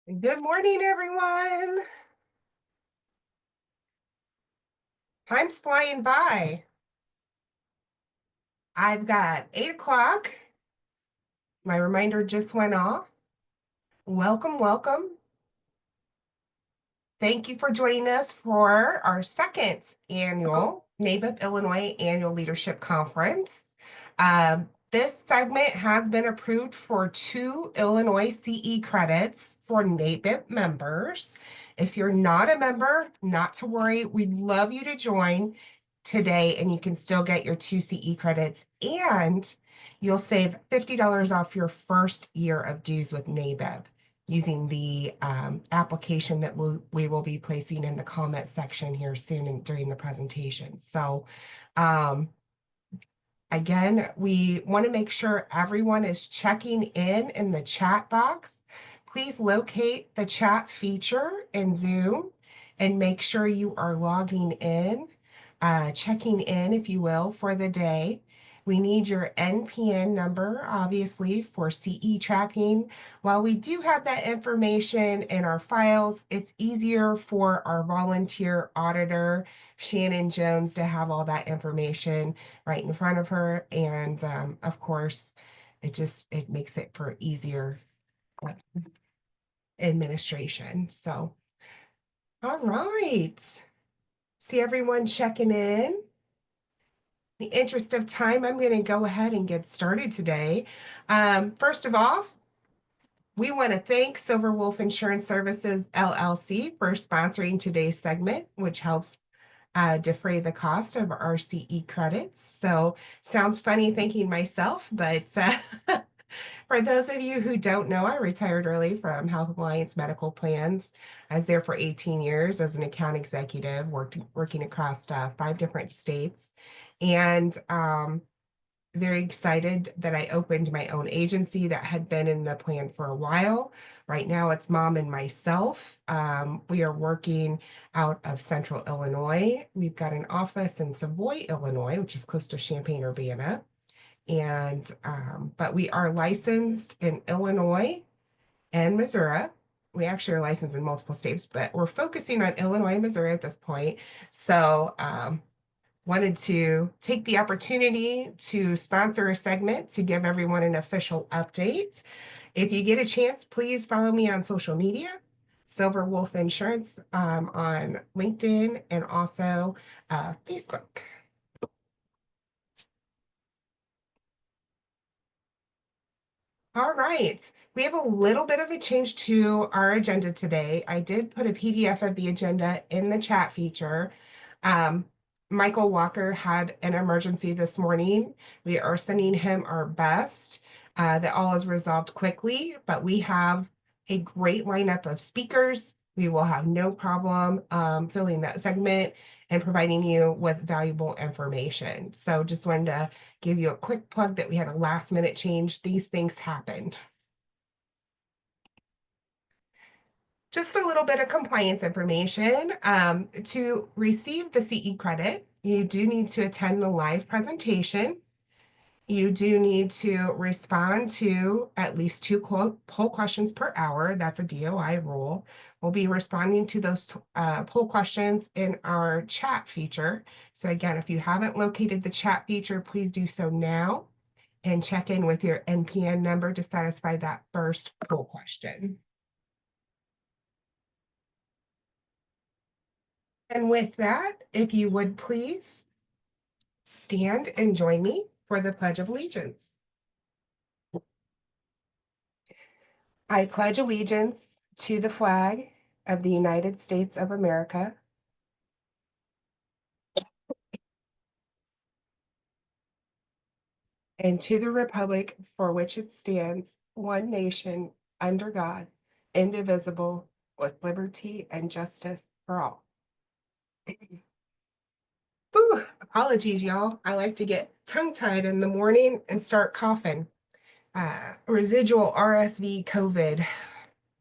Good morning, everyone. Time's flying by. I've got 8 o'clock. My reminder just went off. Welcome, welcome. Thank you for joining us for our second annual NABIP Illinois Annual Leadership Conference. This segment has been approved for 2 Illinois CE credits for NABIP members. If you're not a member, not to worry. We'd love you to join today, and you can still get your 2 CE credits, and you'll save $50 off your first year of dues with NABIP using the application that we will be placing in the comment section here soon and during the presentation. So again, we want to make sure everyone is checking in the chat box. Please locate the chat feature in Zoom and make sure you are logging in, checking in, if you will, for the day. We need your NPN number, obviously, for CE tracking. While we do have that information in our files, it's easier for our volunteer auditor, Shannon Jones, to have all that information right in front of her. And of course, it makes it for easier administration. So, all right. See everyone checking in. In the interest of time, I'm going to go ahead and get started today. First of all, we want to thank Silver Wolf Insurance Services LLC for sponsoring today's segment, which helps defray the cost of our CE credits. So sounds funny thanking myself, but for those of you who don't know, I retired early from Health Alliance Medical Plans. I was there for 18 years as an account executive, working across 5 different states, and very excited that I opened my own agency that had been in the plan for a while. Right now, it's mom and myself. We are working out of Central Illinois. We've got an office in Savoy, Illinois, which is close to Champaign-Urbana. And but we are licensed in Illinois and Missouri. We actually are licensed in multiple states, but we're focusing on Illinois and Missouri at this point. So wanted to take the opportunity to sponsor a segment to give everyone an official update. If you get a chance, please follow me on social media, Silver Wolf Insurance on LinkedIn and also Facebook. All right, we have a little bit of a change to our agenda today. I did put a PDF of the agenda in the chat feature. Michael Walker had an emergency this morning. We are sending him our best that all is resolved quickly, but we have a great lineup of speakers. We will have no problem filling that segment and providing you with valuable information. So just wanted to give you a quick plug that we had a last minute change. These things happen. Just a little bit of compliance information. To receive the CE credit, you do need to attend the live presentation. You do need to respond to at least 2 poll questions per hour. That's a DOI rule. We'll be responding to those poll questions in our chat feature. So again, if you haven't located the chat feature, please do so now and check in with your NPN number to satisfy that first poll question. And with that, if you would please stand and join me for the Pledge of Allegiance. I pledge allegiance to the flag of the United States of America and to the republic for which it stands, one nation, under God, indivisible, with liberty and justice for all. Ooh, apologies, y'all. I like to get tongue-tied in the morning and start coughing. Residual RSV COVID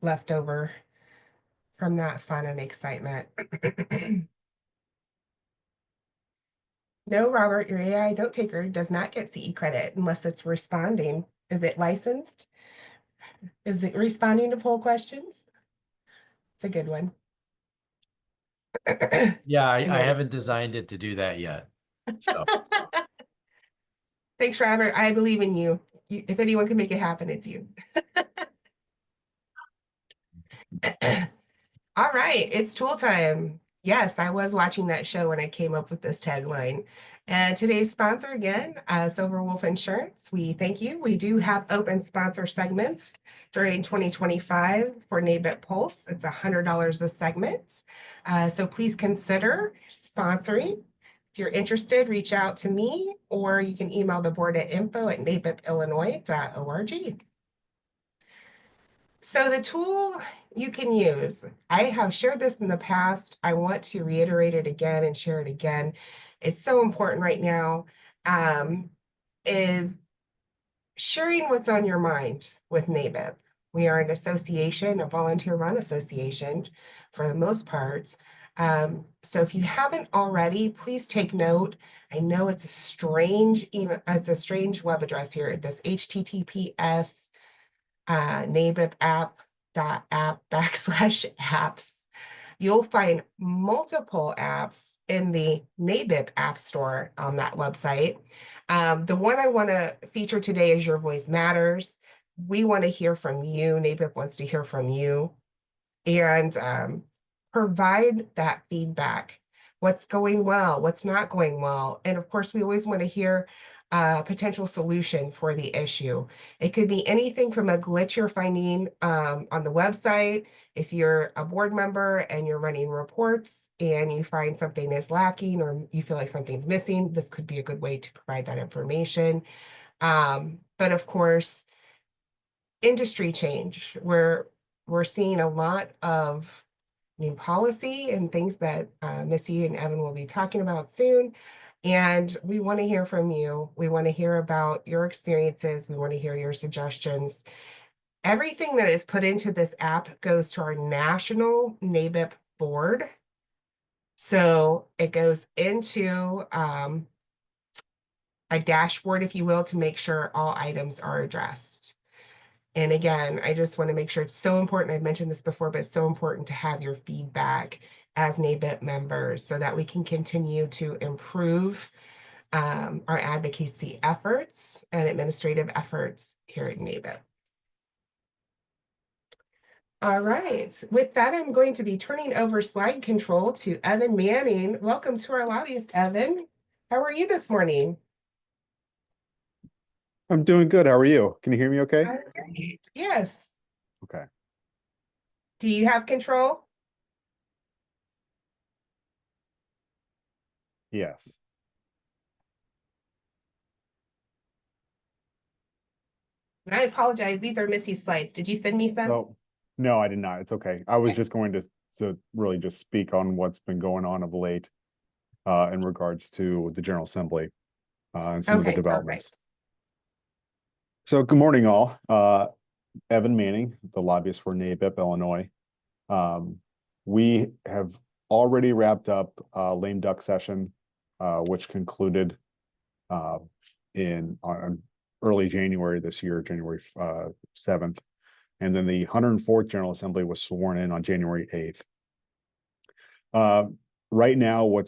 left over from that fun and excitement. No, Robert, your AI note taker does not get CE credit unless it's responding. Is it licensed? Is it responding to poll questions? It's a good one. Yeah, I Good. haven't designed it to do that yet. So Thanks, Robert. I believe in you. If anyone can make it happen, it's you. All right, it's tool time. Yes, I was watching that show when I came up with this tagline. And today's sponsor again, Silver Wolf Insurance. We thank you. We do have open sponsor segments during 2025 for NABIP Pulse. It's $100 a segment. So please consider sponsoring. If you're interested, reach out to me, or you can email the board at info@nabipillinois.org. So the tool you can use, I have shared this in the past. I want to reiterate it again and share it again. It's so important right now, is sharing what's on your mind with NABIP. We are an association, a volunteer-run association for the most part. So if you haven't already, please take note. I know it's a strange web address here, this HTTPS NABIP app.app/apps. You'll find multiple apps in the NABIP App Store on that website. The one I want to feature today is Your Voice Matters. We want to hear from you. NABIP wants to hear from you and provide that feedback. What's going well, what's not going well. And of course, we always want to hear a potential solution for the issue. It could be anything from a glitch you're finding on the website. If you're a board member and you're running reports and you find something is lacking or you feel like something's missing, this could be a good way to provide that information. But of course, industry change, where we're seeing a lot of new policy and things that Missy and Evan will be talking about soon. And we want to hear from you. We want to hear about your experiences. We want to hear your suggestions. Everything that is put into this app goes to our national NABIP board. So it goes into a dashboard, if you will, to make sure all items are addressed. And again, I just want to make sure it's so important. I've mentioned this before, but it's so important to have your feedback as NABIP members so that we can continue to improve our advocacy efforts and administrative efforts here at NABIP. All right, with that, I'm going to be turning over slide control to Evan Manning. Welcome to our lobbyist, Evan. How are you this morning? I'm doing good. How are you? Can you hear me okay? Great. Yes. Okay. Do you have control? Yes. And I apologize. These are Missy's slides. Did you send me some? Oh, no, I did not. It's okay. I was Okay. just going to really just speak on what's been going on of late in regards to the General Assembly and some of the Okay, developments. perfect. So good morning, all. Evan Manning, the lobbyist for NABIP, Illinois. We have already wrapped up lame duck session, which concluded on early January this year, January 7th. And then the 104th General Assembly was sworn in on January 8th. Right now,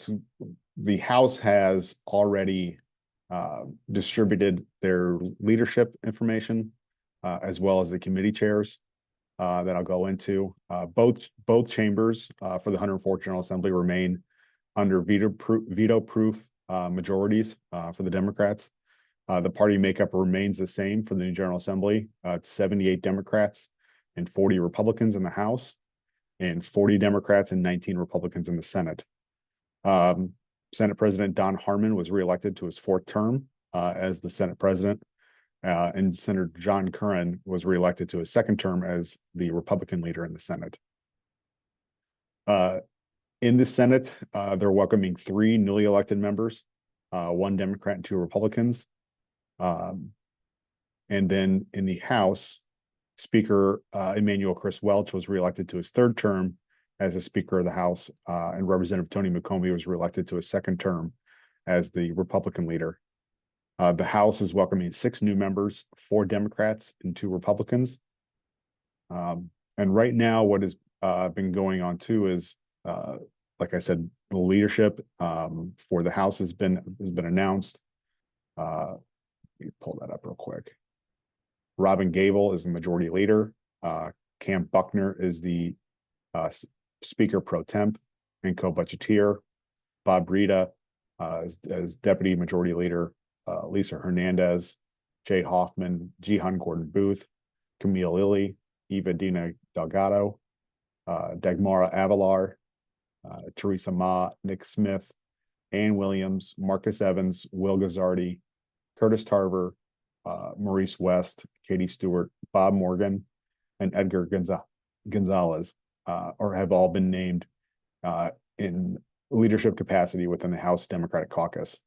the House has already distributed their leadership information, as well as the committee chairs that I'll go into. Both chambers for the 104th General Assembly remain under veto-proof majorities for the Democrats. The party makeup remains the same for the new General Assembly. It's 78 Democrats and 40 Republicans in the House, and 40 Democrats and 19 Republicans in the Senate. Senate President Don Harmon was reelected to his fourth term as the Senate President, and Senator John Curran was reelected to his second term as the Republican leader in the Senate. In the Senate, they're welcoming 3 newly elected members, 1 Democrat and 2 Republicans. And then in the House, Speaker Emanuel Chris Welch was reelected to his third term as the Speaker of the House, and Representative Tony McCombie was reelected to his second term as the Republican leader. The House is welcoming 6 new members, 4 Democrats and 2 Republicans. And right now, what is been going on too is, like I said, the leadership for the House has been announced. Let me pull that up real quick. Robin Gable is the majority leader. Cam Buckner is the Speaker pro temp and co-budgeteer. Bob Rita as deputy majority leader. Lisa Hernandez, Jay Hoffman, Jihan Gordon Booth, Camille Lilly, Eva Dina Delgado, Dagmara Avalar, Teresa Ma, Nick Smith, Ann Williams, Marcus Evans, Will Gazzardi, Curtis Tarver, Maurice West, Katie Stewart, Bob Morgan, and Edgar Gonzalez, or have all been named in leadership capacity within the House Democratic Caucus.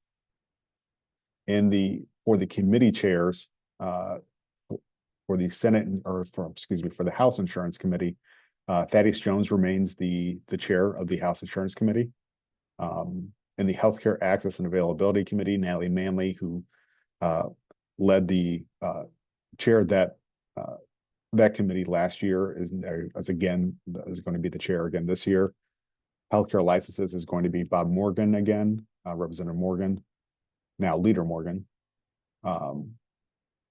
For the committee chairs, for the Senate, or for the House Insurance Committee, Thaddeus Jones remains the chair of the House Insurance Committee. In the Healthcare Access and Availability Committee, Natalie Manley, who led the chair that committee last year, is going to be the chair again this year. Healthcare licenses is going to be Bob Morgan again, Representative Morgan, now Leader Morgan. And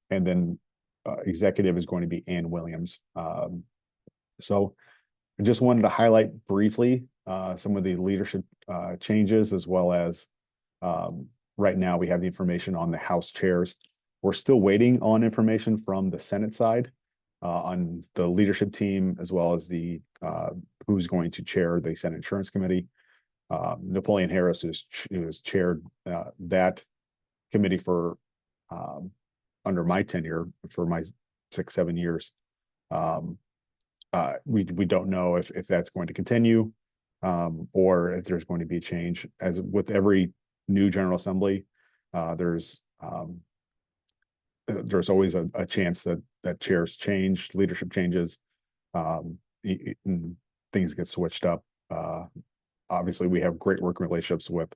then executive is going to be Ann Williams. So I just wanted to highlight briefly some of the leadership changes, as well as right now we have the information on the House chairs. We're still waiting on information from the Senate side on the leadership team, as well as the who's going to chair the Senate Insurance Committee. Napoleon Harris, who's chaired that committee for under my tenure for my 6-7 years. We don't know if that's going to continue or if there's going to be a change. As with every new General Assembly, there's always a chance that chairs change, leadership changes, and things get switched up. Obviously, we have great working relationships with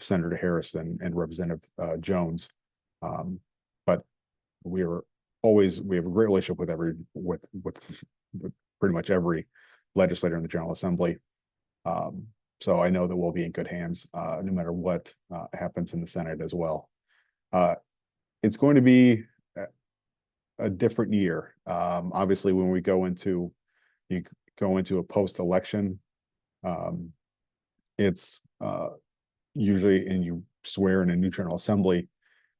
Senator Harris and Representative Jones, but we have a great relationship with pretty much every legislator in the General Assembly. So I know that we'll be in good hands no matter what happens in the Senate as well. It's going to be a different year. Obviously, when you go into a post-election, it's usually, and you swear in a new General Assembly,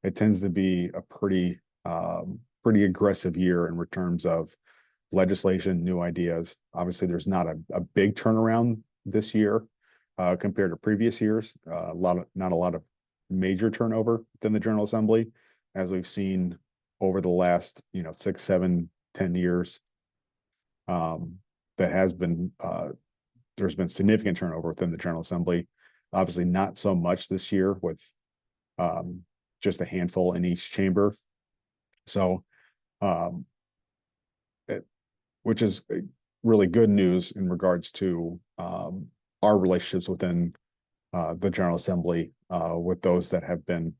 it tends to be a pretty aggressive year in terms of legislation, new ideas. Obviously, there's not a big turnaround this year compared to previous years. Not a lot of major turnover within the General Assembly, as we've seen over the last 6, 7, 10 years. There's been significant turnover within the General Assembly. Obviously, not so much this year with just a handful in each chamber. So, which is really good news in regards to our relationships within the General Assembly with those that have been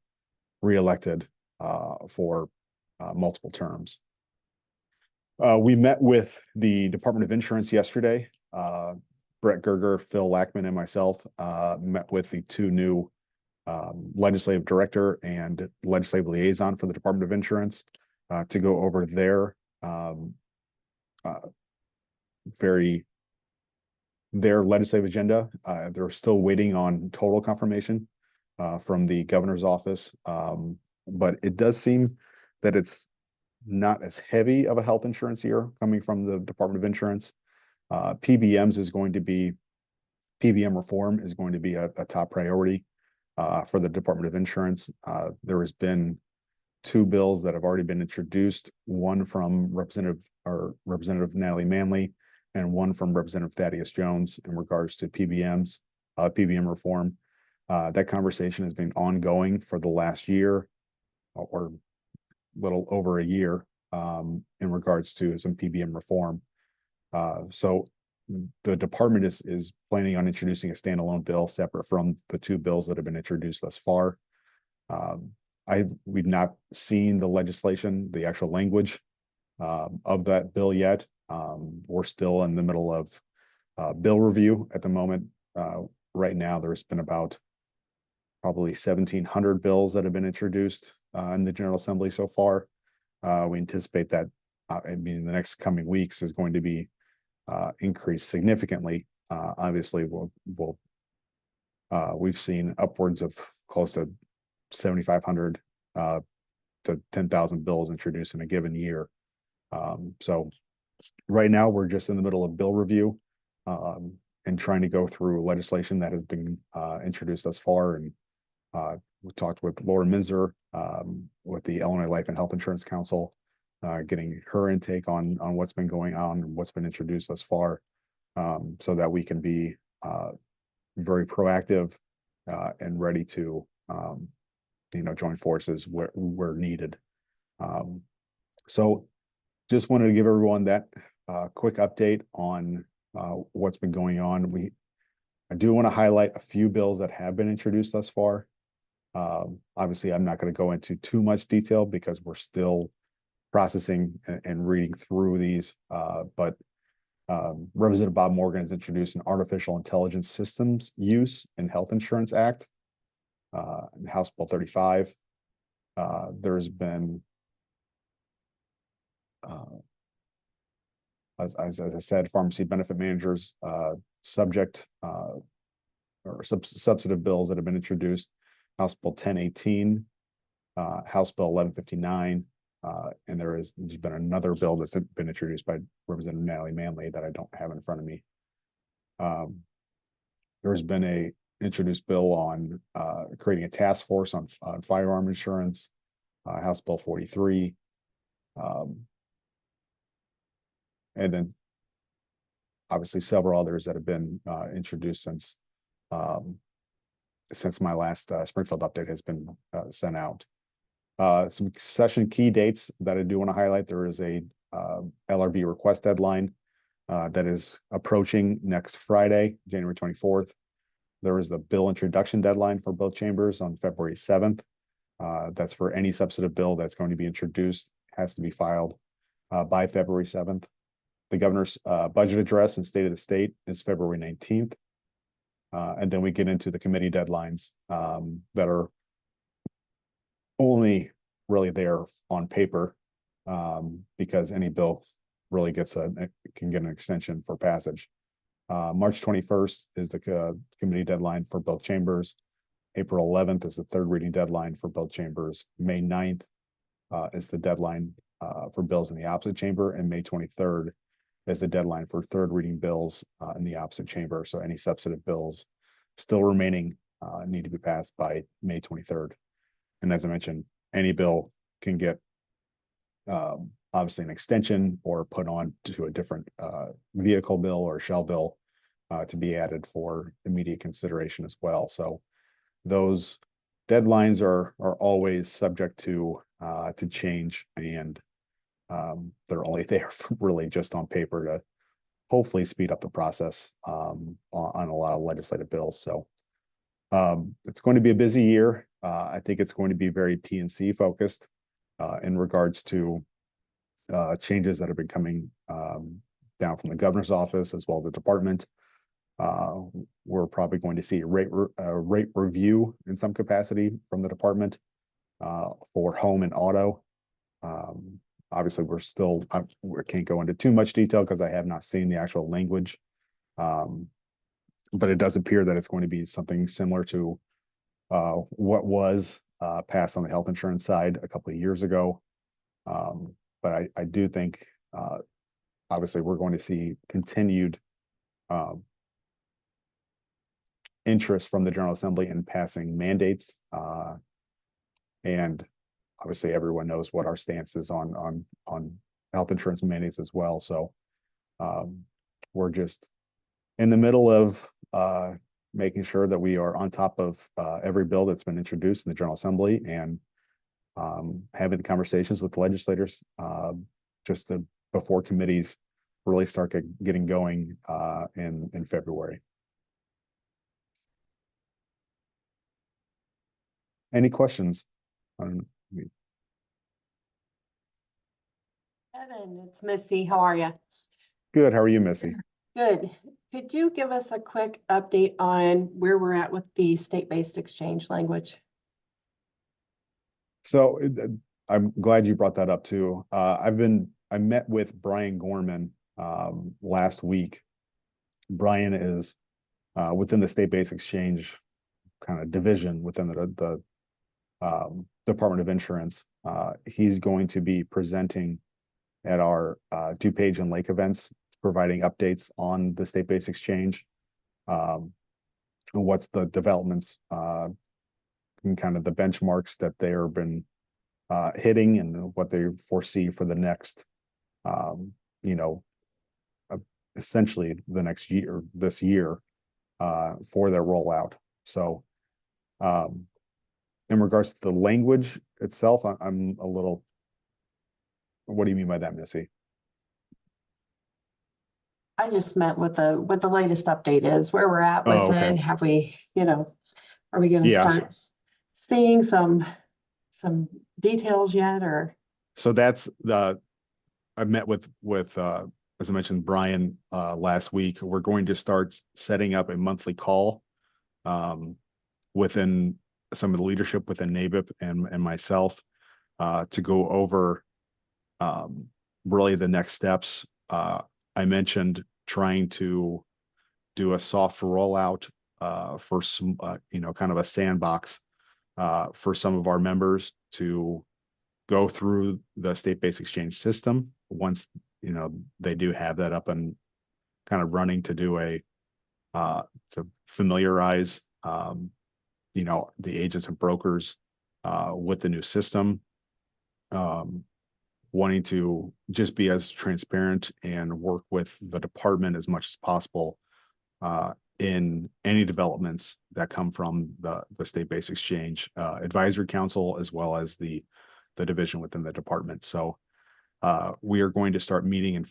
reelected for multiple terms. We met with the Department of Insurance yesterday. Brett Gerger, Phil Lackman, and myself met with the two new legislative director and legislative liaison for the Department of Insurance to go over their legislative agenda. They're still waiting on total confirmation from the governor's office, but it does seem that it's not as heavy of a health insurance year coming from the Department of Insurance. PBM reform is going to be a top priority for the Department of Insurance. There has been 2 bills that have already been introduced, one from Representative Natalie Manley and one from Representative Thaddeus Jones in regards to PBM reform. That conversation has been ongoing for the last year or little over a year in regards to some PBM reform. So the department is planning on introducing a standalone bill separate from the 2 bills that have been introduced thus far. We've not seen the legislation, the actual language of that bill yet. We're still in the middle of bill review at the moment. Right now, there's been about probably 1,700 bills that have been introduced in the General Assembly so far. We anticipate that, the next coming weeks is going to be increased significantly. Obviously, we've seen upwards of close to 7,500 to 10,000 bills introduced in a given year. So right now, we're just in the middle of bill review and trying to go through legislation that has been introduced thus far. And we talked with Laura Minzer with the Illinois Life and Health Insurance Council, getting her intake on what's been going on and what's been introduced thus far, so that we can be very proactive and ready to join forces where needed. So just wanted to give everyone that quick update on what's been going on. I do want to highlight a few bills that have been introduced thus far. Obviously, I'm not going to go into too much detail because we're still processing and reading through these. But Representative Bob Morgan has introduced an artificial intelligence systems use in Health Insurance Act, in House Bill 35. There's been, as I said, pharmacy benefit managers subject or substantive bills that have been introduced. House Bill 1018, House Bill 1159, and there's been another bill that's been introduced by Representative Natalie Manley that I don't have in front of me. There's been a introduced bill on creating a task force on firearm insurance, House Bill 43, and then obviously several others that have been introduced since my last Springfield update has been sent out. Some session key dates that I do want to highlight. There is a LRB request deadline that is approaching next Friday, January 24th. There is the bill introduction deadline for both chambers on February 7th. That's for any substantive bill that's going to be introduced, has to be filed by February 7th. The governor's budget address and state of the state is February 19th. And then we get into the committee deadlines that are only really there on paper, because any bill really can get an extension for passage. March 21st is the committee deadline for both chambers. April 11th is the third reading deadline for both chambers. May 9th is the deadline for bills in the opposite chamber, and May 23rd is the deadline for third reading bills in the opposite chamber. So any substantive bills still remaining need to be passed by May 23rd. And as I mentioned, any bill can get obviously an extension or put on to a different vehicle bill or shell bill to be added for immediate consideration as well. So those deadlines are always subject to change, and they're only there for really just on paper to hopefully speed up the process on a lot of legislative bills. So it's going to be a busy year. I think it's going to be very PNC focused in regards to changes that have been coming down from the governor's office as well as the department. We're probably going to see a rate review in some capacity from the department for home and auto. Obviously, we can't go into too much detail because I have not seen the actual language. But it does appear that it's going to be something similar to what was passed on the health insurance side a couple of years ago. But I do think, obviously, we're going to see continued interest from the General Assembly in passing mandates. And obviously, everyone knows what our stance is on health insurance mandates as well. So we're just in the middle of making sure that we are on top of every bill that's been introduced in the General Assembly, and having the conversations with legislators before committees really start getting going in February. Any questions? Evan, it's Missy. How are you? Good. How are you, Missy? Good. Could you give us a quick update on where we're at with the state-based exchange language? So I'm glad you brought that up too. I met with Brian Gorman last week. Brian is within the state-based exchange kind of division within the Department of Insurance. He's going to be presenting at our DuPage and Lake events, providing updates on the state-based exchange, and what's the developments and kind of the benchmarks that they have been hitting and what they foresee for the next, you know, essentially the next year, this year, for their rollout. So, in regards to the language itself, I'm a little. What do you mean by that, Missy? I just meant what the latest update is, where we're at with Oh, okay. it. Have we, are we gonna Yeah. start seeing some details yet, or? So that's I met with as I mentioned, Brian last week. We're going to start setting up a monthly call within some of the leadership within NABIP and myself to go over really the next steps. I mentioned trying to do a soft rollout for some, kind of a sandbox for some of our members to go through the state-based exchange system once, they do have that up and kind of running to do to familiarize, the agents and brokers with the new system. Wanting to just be as transparent and work with the department as much as possible in any developments that come from the state-based exchange advisory council, as well as the division within the department. So we are going to start meeting in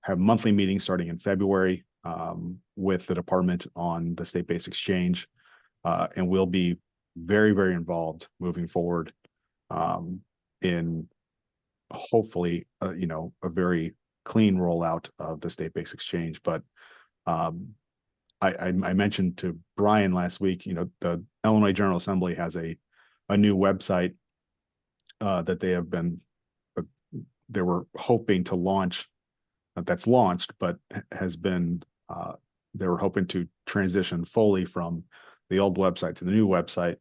have monthly meetings starting in February with the department on the state-based exchange, and we'll be very, very involved moving forward in hopefully, a very clean rollout of the state-based exchange. But I mentioned to Brian last week, the Illinois General Assembly has a new website that they were hoping to launch, that's launched, but has been, they were hoping to transition fully from the old website to the new website.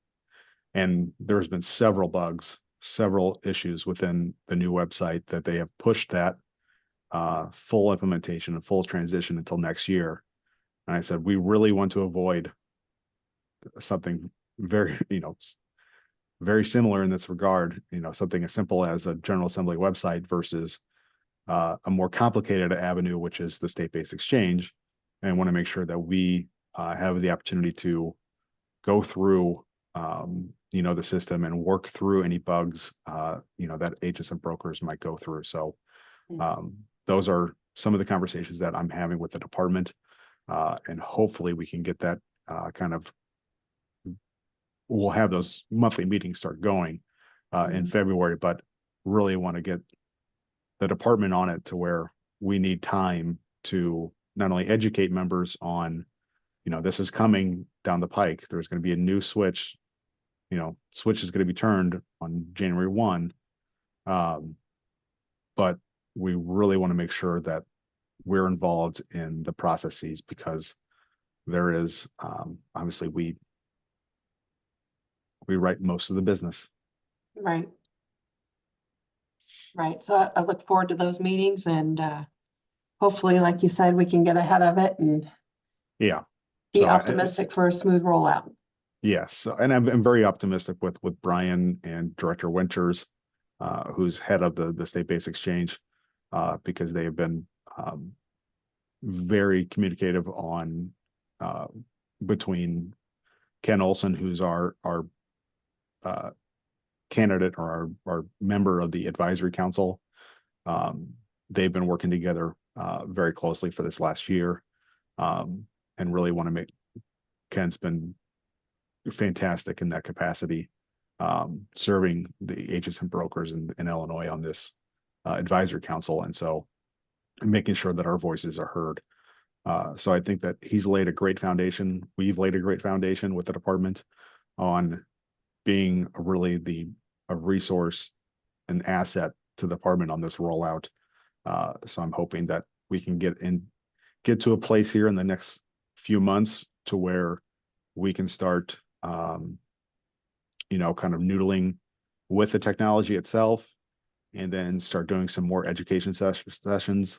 And there's been several bugs, several issues within the new website that they have pushed that full implementation and full transition until next year. And I said, we really want to avoid something very, very similar in this regard, something as simple as a General Assembly website versus a more complicated avenue, which is the state-based exchange. And I want to make sure that we have the opportunity to go through, the system and work through any bugs, that agents and brokers might go through. So those are some of the conversations that I'm having with the department. And hopefully we can get that we'll have those monthly meetings start going in February, but really want to get the department on it to where we need time to not only educate members on, this is coming down the pike. There's going to be a new switch, switch is going to be turned on January 1. But we really want to make sure that we're involved in the processes, because there is, obviously we write most of the business. Right. Right. So I look forward to those meetings, and hopefully, like you said, we can get ahead of it and be optimistic for a smooth rollout. Yes, and I'm very optimistic with Brian and Director Winters, who's head of the state-based exchange, because they have been very communicative on between Ken Olson, who's our candidate or our member of the advisory council. They've been working together very closely for this last year, and really want to make. Ken's been fantastic in that capacity, serving the agents and brokers in Illinois on this advisory council. And so and making sure that our voices are heard. So I think that he's laid a great foundation. We've laid a great foundation with the department on being really a resource, an asset to the department on this rollout. So I'm hoping that we can get to a place here in the next few months to where we can start, kind of noodling with the technology itself, and then start doing some more education sessions.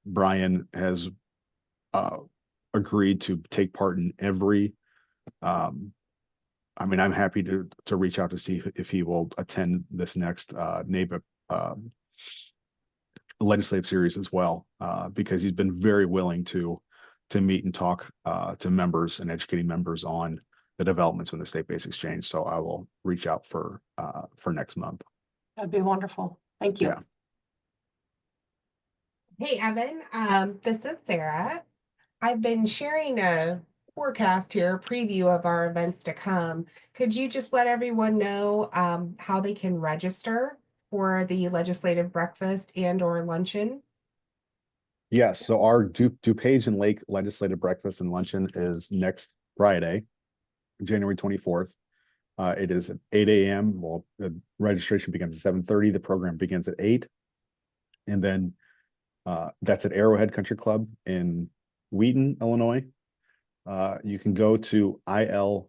Brian has agreed to take part in every. I'm happy to reach out to see if he will attend this next NABIP legislative series as well, because he's been very willing to meet and talk to members and educating members on the developments in the state-based exchange. So I will reach out for next month. That'd be wonderful. Thank you. Yeah. Hey, Evan, this is Sarah. I've been sharing a forecast here, a preview of our events to come. Could you just let everyone know how they can register for the legislative breakfast and or luncheon? Yes. So our DuPage and Lake legislative breakfast and luncheon is next Friday, January 24th. It is at 8 a.m. Well, the registration begins at 7:30. The program begins at 8. And then that's at Arrowhead Country Club in Wheaton, Illinois. You can go to ilbigi.org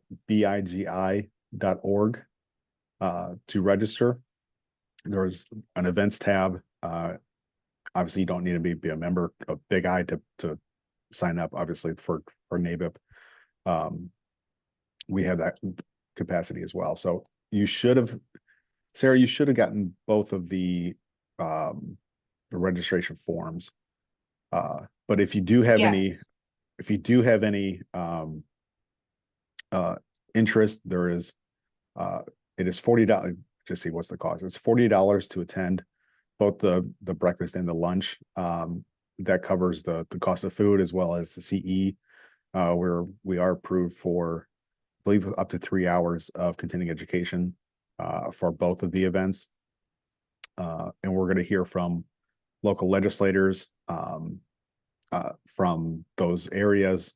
to register. There's an events tab. Obviously, you don't need to be a member of Big I to sign up, obviously, for NABIP. We have that capacity as well. So Sarah, you should have gotten both of the registration forms. But if you do have Yes. any interest, there is it is $40. Just see what's the cost. It's $40 to attend both the breakfast and the lunch. That covers the cost of food as well as the CE, where we are approved for, I believe, up to 3 hours of continuing education for both of the events. And we're going to hear from local legislators from those areas.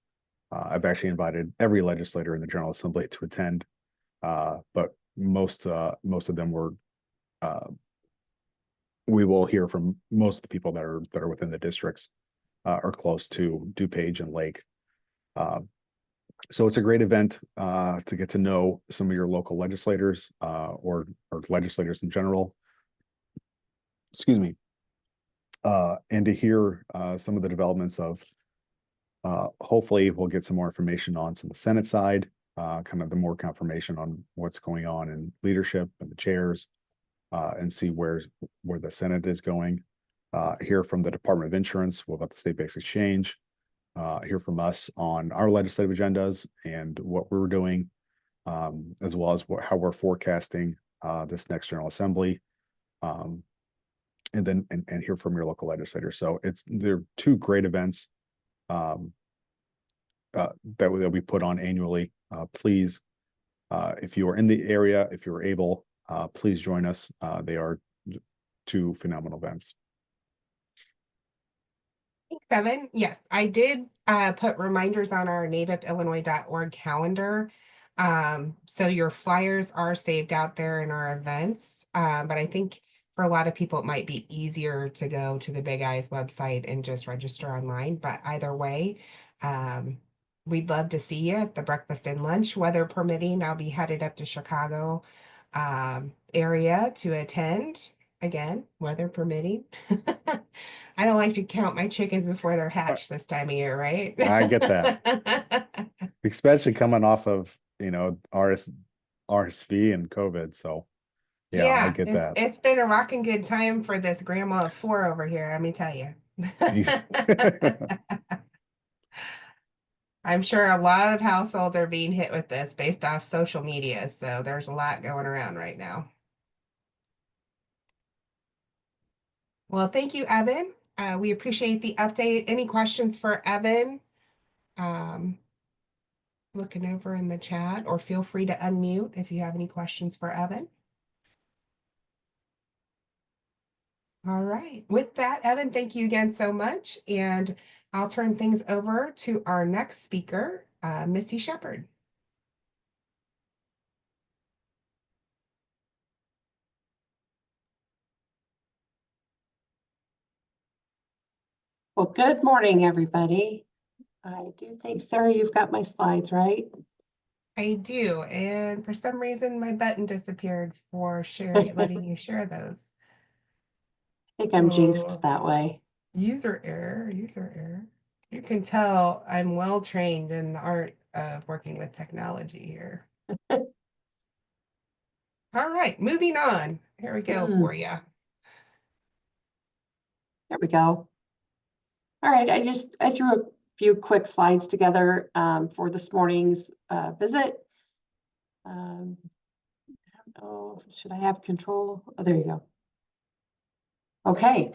I've actually invited every legislator in the General Assembly to attend, but most of them we will hear from most of the people that are within the districts or close to DuPage and Lake. So it's a great event to get to know some of your local legislators or legislators in general. Excuse me. And to hear some of the developments of, hopefully we'll get some more information on the Senate side, kind of the more confirmation on what's going on in leadership and the chairs, and see where the Senate is going. Hear from the Department of Insurance about the state-based exchange. Hear from us on our legislative agendas and what we're doing, as well as how we're forecasting this next General Assembly. And then hear from your local legislators. So they're two great events that we put on annually. Please, if you are in the area, if you're able, please join us. They are two phenomenal events. Thanks, Evan. Yes, I did put reminders on our nabipillinois.org calendar. So your flyers are saved out there in our events. But I think for a lot of people, it might be easier to go to the Big Eyes website and just register online. But either way, we'd love to see you at the breakfast and lunch, weather permitting. I'll be headed up to Chicago area to attend. Again, weather permitting. I don't like to count my chickens before they're hatched this time of year, right? I get that. Especially coming off of, RSV and COVID. So yeah, I get that. It's been a rocking good time for this grandma of 4 over here, let me tell you. I'm sure a lot of households are being hit with this based off social media, so there's a lot going around right now. Well, thank you, Evan. We appreciate the update. Any questions for Evan? Looking over in the chat, or feel free to unmute if you have any questions for Evan. All right. With that, Evan, thank you again so much. And I'll turn things over to our next speaker, Missy Shepherd. Well, good morning, everybody. I do think, Sarah, you've got my slides, right? I do. And for some reason, my button disappeared for letting you share those. I think I'm jinxed Oh, that way. user error. You can tell I'm well trained in the art of working with technology here. All right, moving on. Here we go for you. There we go. All right, I threw a few quick slides together for this morning's visit. I don't know, should I have control? Oh, there you go. Okay,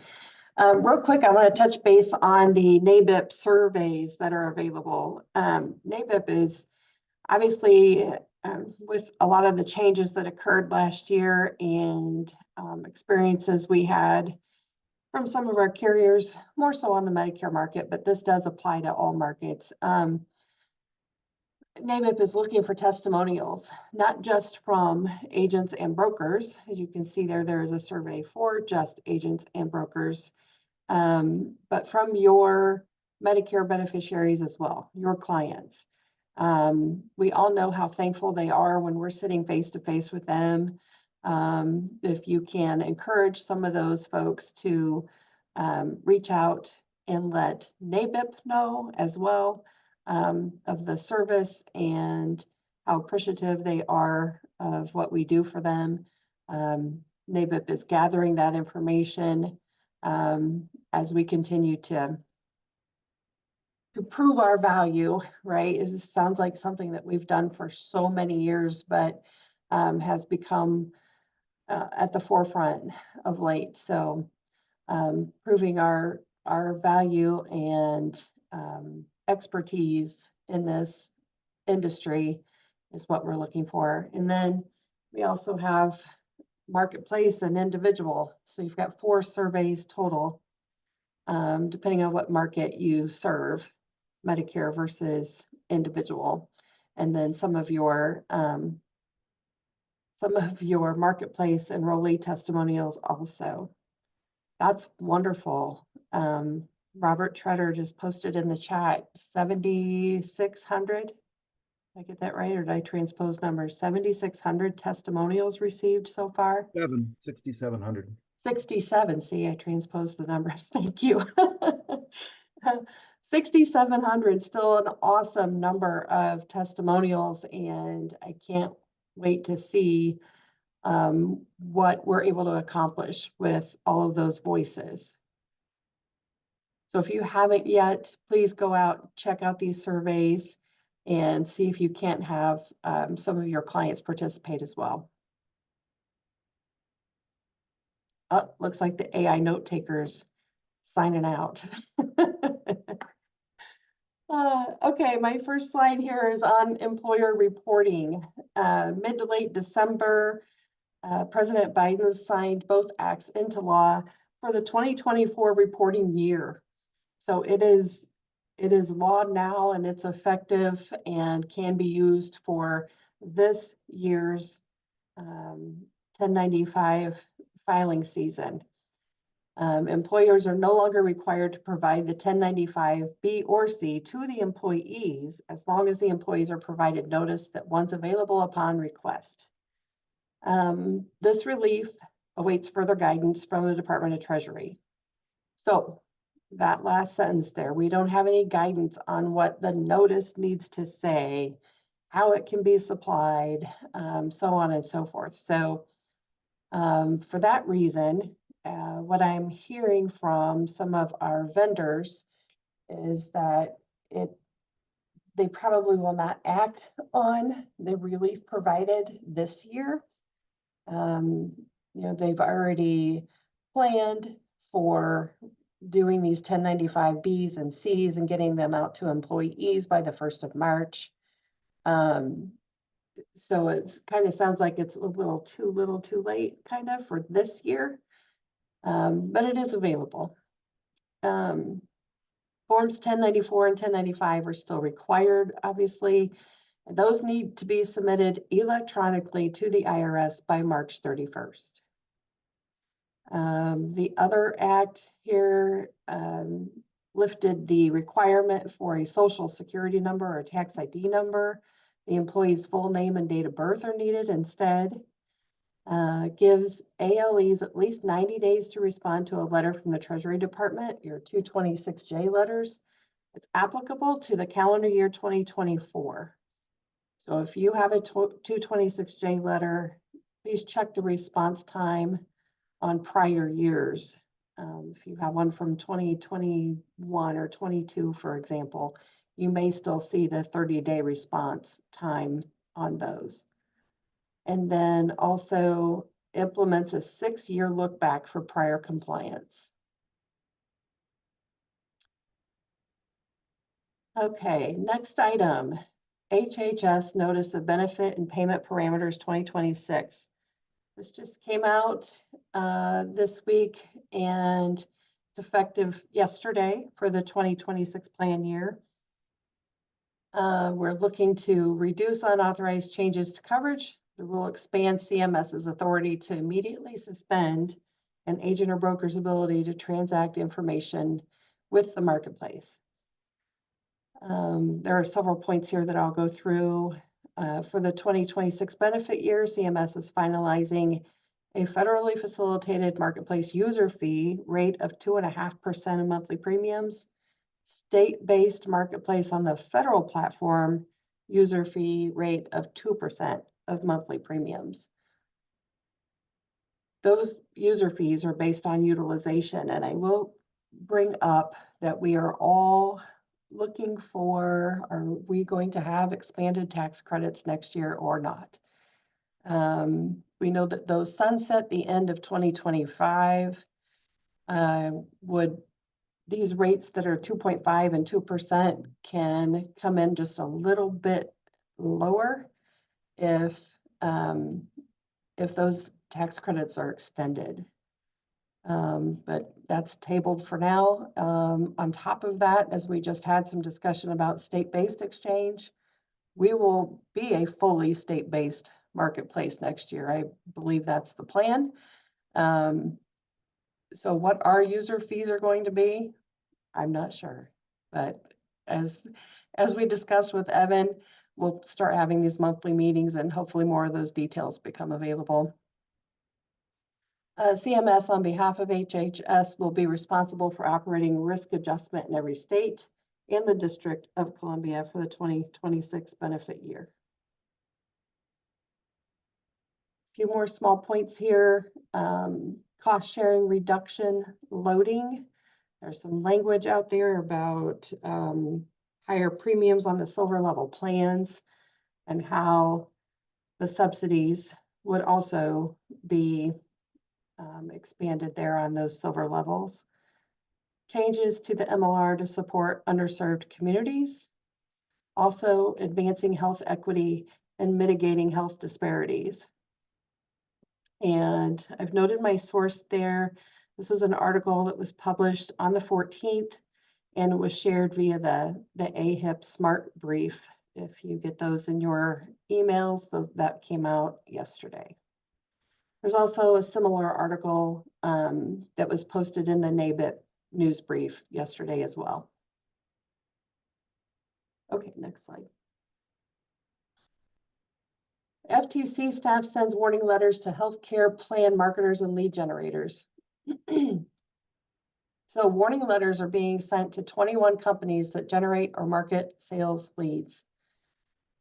real quick, I want to touch base on the NABIP surveys that are available. NABIP is obviously with a lot of the changes that occurred last year and experiences we had from some of our carriers, more so on the Medicare market, but this does apply to all markets. NABIP is looking for testimonials, not just from agents and brokers. As you can see there is a survey for just agents and brokers, but from your Medicare beneficiaries as well, your clients. We all know how thankful they are when we're sitting face to face with them. If you can encourage some of those folks to reach out and let NABIP know as well of the service and how appreciative they are of what we do for them. NABIP is gathering that information as we continue to prove our value, right? It just sounds like something that we've done for so many years, but has become at the forefront of late. So proving our value and expertise in this industry is what we're looking for. And then we also have marketplace and individual. So you've got 4 surveys total, depending on what market you serve, Medicare versus individual. And then some of your marketplace enrollee testimonials also. That's wonderful. Robert Treader just posted in the chat 7,600. Did I get that right, or did I transpose numbers? 7,600 testimonials received so far. 6,700. 67. See, I transposed the numbers. Thank you. 6,700, still an awesome number of testimonials, and I can't wait to see what we're able to accomplish with all of those voices. So if you haven't yet, please go out, check out these surveys, and see if you can't have some of your clients participate as well. Oh, looks like the AI note takers signing out. Okay, my first slide here is on employer reporting. Mid to late December, President Biden signed both acts into law for the 2024 reporting year. So it is law now, and it's effective and can be used for this year's 1095 filing season. Employers are no longer required to provide the 1095 B or C to the employees as long as the employees are provided notice that one's available upon request. This relief awaits further guidance from the Department of Treasury. So that last sentence there, we don't have any guidance on what the notice needs to say, how it can be supplied, so on and so forth. So for that reason, what I'm hearing from some of our vendors is that they probably will not act on the relief provided this year. They've already planned for doing these 1095 Bs and Cs and getting them out to employees by the 1st of March. So it's kind of sounds like it's a little too late kind of for this year. But it is available. Forms 1094 and 1095 are still required, obviously. And those need to be submitted electronically to the IRS by March 31st. The other act here lifted the requirement for a social security number or tax ID number. The employee's full name and date of birth are needed instead. Gives ALEs at least 90 days to respond to a letter from the Treasury Department, your 226J letters. It's applicable to the calendar year 2024. So if you have a 226J letter, please check the response time on prior years. If you have one from 2021 or 22, for example, you may still see the 30-day response time on those. And then also implements a 6-year look back for prior compliance. Okay, next item, HHS Notice of Benefit and Payment Parameters 2026. This just came out this week and it's effective yesterday for the 2026 plan year. We're looking to reduce unauthorized changes to coverage. The rule expands CMS's authority to immediately suspend an agent or broker's ability to transact information with the marketplace. There are several points here that I'll go through. For the 2026 benefit year, CMS is finalizing a federally facilitated marketplace user fee rate of 2.5% of monthly premiums. State-based marketplace on the federal platform user fee rate of 2% of monthly premiums. Those user fees are based on utilization, and I will bring up that we are all looking for, are we going to have expanded tax credits next year or not? We know that those sunset the end of 2025. These rates that are 2.5 and 2% can come in just a little bit lower if those tax credits are extended. But that's tabled for now. On top of that, as we just had some discussion about state-based exchange, we will be a fully state-based marketplace next year. I believe that's the plan. So what our user fees are going to be, I'm not sure. But as we discussed with Evan, we'll start having these monthly meetings and hopefully more of those details become available. CMS on behalf of HHS will be responsible for operating risk adjustment in every state and the District of Columbia for the 2026 benefit year. A few more small points here. Cost sharing reduction loading. There's some language out there about higher premiums on the silver level plans and how the subsidies would also be expanded there on those silver levels. Changes to the MLR to support underserved communities. Also advancing health equity and mitigating health disparities. And I've noted my source there. This was an article that was published on the 14th and it was shared via the AHIP Smart Brief. If you get those in your emails, that came out yesterday. There's also a similar article that was posted in the NABIP news brief yesterday as well. Okay, next slide. FTC staff sends warning letters to healthcare plan marketers and lead generators. So warning letters are being sent to 21 companies that generate or market sales leads.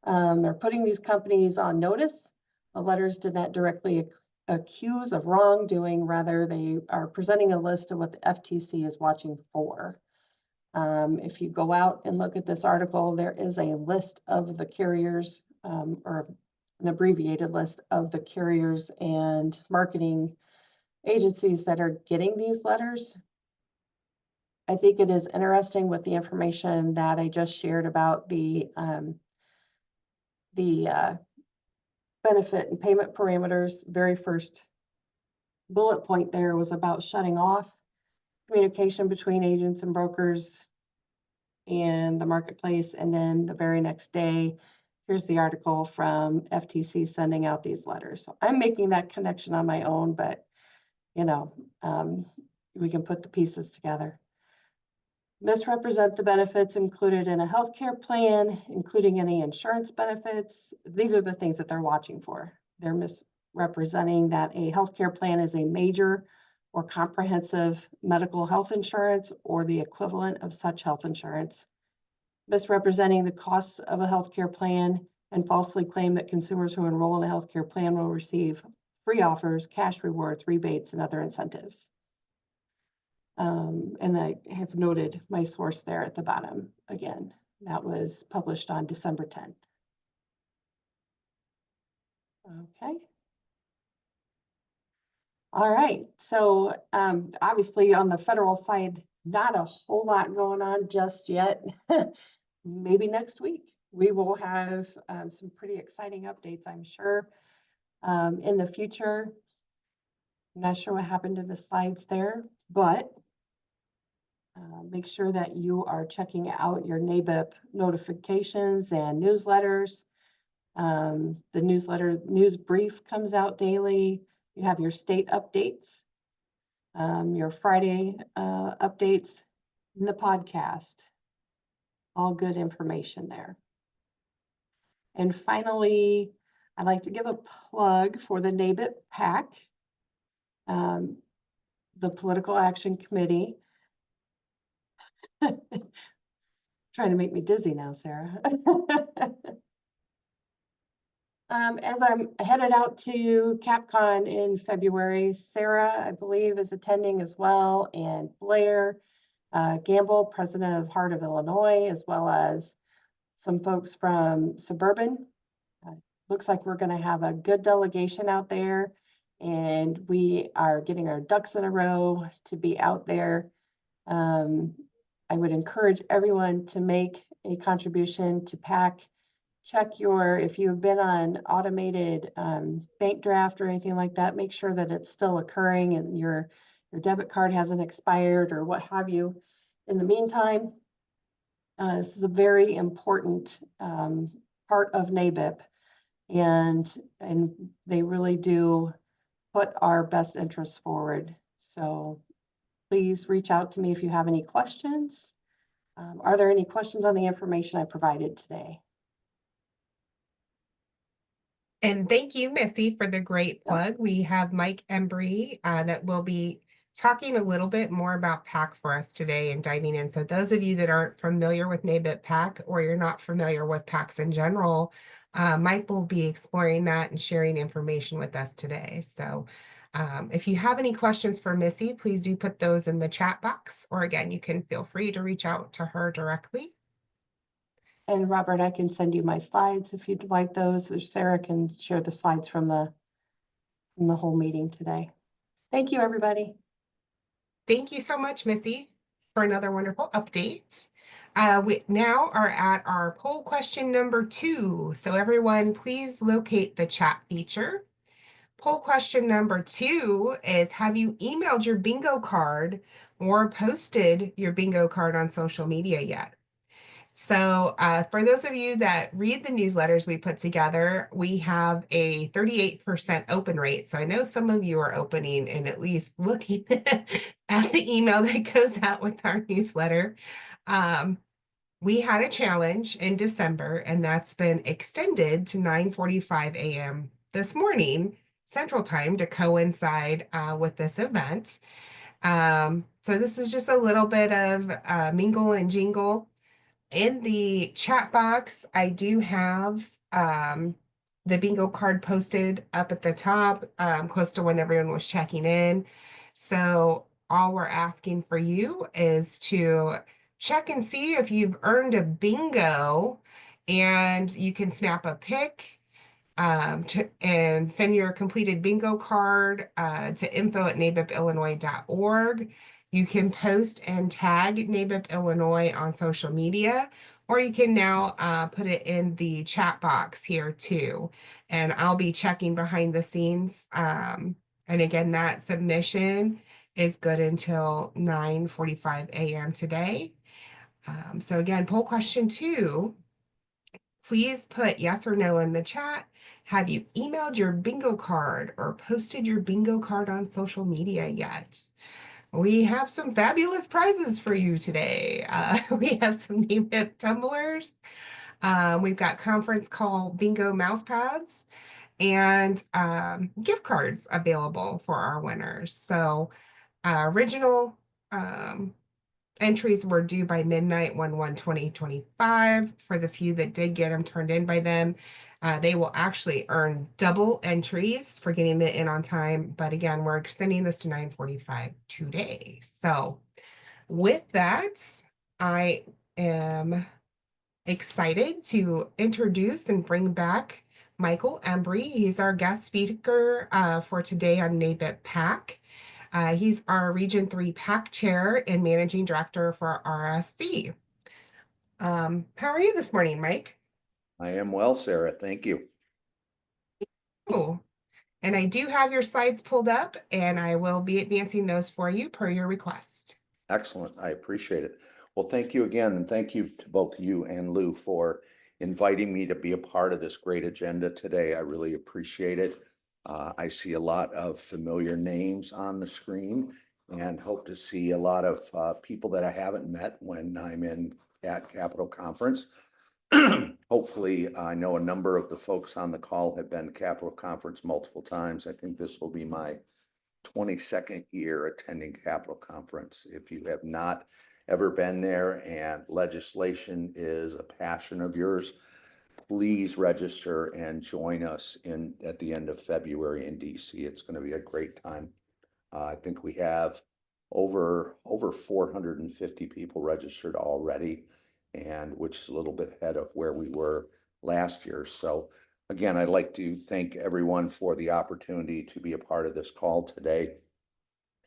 They're putting these companies on notice. The letters did not directly accuse of wrongdoing, rather they are presenting a list of what the FTC is watching for. If you go out and look at this article, there is a list of the carriers, or an abbreviated list of the carriers and marketing agencies that are getting these letters. I think it is interesting with the information that I just shared about the benefit and payment parameters. Very first bullet point there was about shutting off communication between agents and brokers and the marketplace. And then the very next day, here's the article from FTC sending out these letters. So I'm making that connection on my own, but we can put the pieces together. Misrepresent the benefits included in a healthcare plan, including any insurance benefits. These are the things that they're watching for. They're misrepresenting that a healthcare plan is a major or comprehensive medical health insurance or the equivalent of such health insurance. Misrepresenting the costs of a healthcare plan and falsely claim that consumers who enroll in a healthcare plan will receive free offers, cash rewards, rebates, and other incentives. And I have noted my source there at the bottom. Again, that was published on December 10th. Okay. All right. So obviously on the federal side, not a whole lot going on just yet. Maybe next week we will have some pretty exciting updates, I'm sure, in the future. I'm not sure what happened to the slides there, but make sure that you are checking out your NABIP notifications and newsletters. The newsletter news brief comes out daily. You have your state updates, your Friday updates in the podcast. All good information there. And finally, I'd like to give a plug for the NABIP PAC, the Political Action Committee. Trying to make me dizzy now, Sarah. As I'm headed out to CapCon in February, Sarah, I believe, is attending as well, and Blair Gamble, president of Heart of Illinois, as well as some folks from Suburban. Looks like we're going to have a good delegation out there, and we are getting our ducks in a row to be out there. I would encourage everyone to make a contribution to PAC. Check if you've been on automated bank draft or anything like that, make sure that it's still occurring and your debit card hasn't expired or what have you. In the meantime, this is a very important part of NABIP, and they really do put our best interests forward. So please reach out to me if you have any questions. Are there any questions on the information I provided today? And thank you, Missy, for the great plug. We have Mike Embry that will be talking a little bit more about PAC for us today and diving in. So those of you that aren't familiar with NABIP PAC, or you're not familiar with PACs in general, Mike will be exploring that and sharing information with us today. So if you have any questions for Missy, please do put those in the chat box, or again, you can feel free to reach out to her directly. And Robert, I can send you my slides if you'd like those, or Sarah can share the slides from the whole meeting today. Thank you, everybody. Thank you so much, Missy, for another wonderful update. We now are at our poll question number 2. So everyone, please locate the chat feature. Poll question number 2 is, have you emailed your bingo card or posted your bingo card on social media yet? So for those of you that read the newsletters we put together, we have a 38% open rate. So I know some of you are opening and at least looking at the email that goes out with our newsletter. We had a challenge in December, and that's been extended to 9:45 a.m. this morning, Central Time, to coincide with this event. So this is just a little bit of mingle and jingle. In the chat box, I do have the bingo card posted up at the top, close to when everyone was checking in. So all we're asking for you is to check and see if you've earned a bingo, and you can snap a pic and send your completed bingo card to info@nabipillinois.org. You can post and tag NABIP Illinois on social media, or you can now put it in the chat box here too. And I'll be checking behind the scenes And again, that submission is good until 9:45 a.m. today. So again, poll question 2, please put yes or no in the chat. Have you emailed your bingo card or posted your bingo card on social media yet? We have some fabulous prizes for you today. We have some NABIP tumblers. We've got conference call bingo mouse pads and gift cards available for our winners. So original entries were due by midnight 1/1/2025. For the few that did get them turned in by them, they will actually earn double entries for getting it in on time. But again, we're extending this to 9:45 today. So with that, I am excited to introduce and bring back Michael Embry. He's our guest speaker for today on NABIP PAC. He's our Region 3 PAC Chair and Managing Director for RSC. How are you this morning, Mike? I am well, Sarah. Thank you. Oh, and I do have your slides pulled up, and I will be advancing those for you per your request. Excellent. I appreciate it. Well, thank you again, and thank you to both you and Lou for inviting me to be a part of this great agenda today. I really appreciate it. I see a lot of familiar names on the screen and hope to see a lot of people that I haven't met when I'm at Capitol Conference. Hopefully, I know a number of the folks on the call have been to Capitol Conference multiple times. I think this will be my 22nd year attending Capitol Conference. If you have not ever been there and legislation is a passion of yours, please register and join us at the end of February in DC. It's going to be a great time. I think we have over 450 people registered already, and which is a little bit ahead of where we were last year. So again, I'd like to thank everyone for the opportunity to be a part of this call today.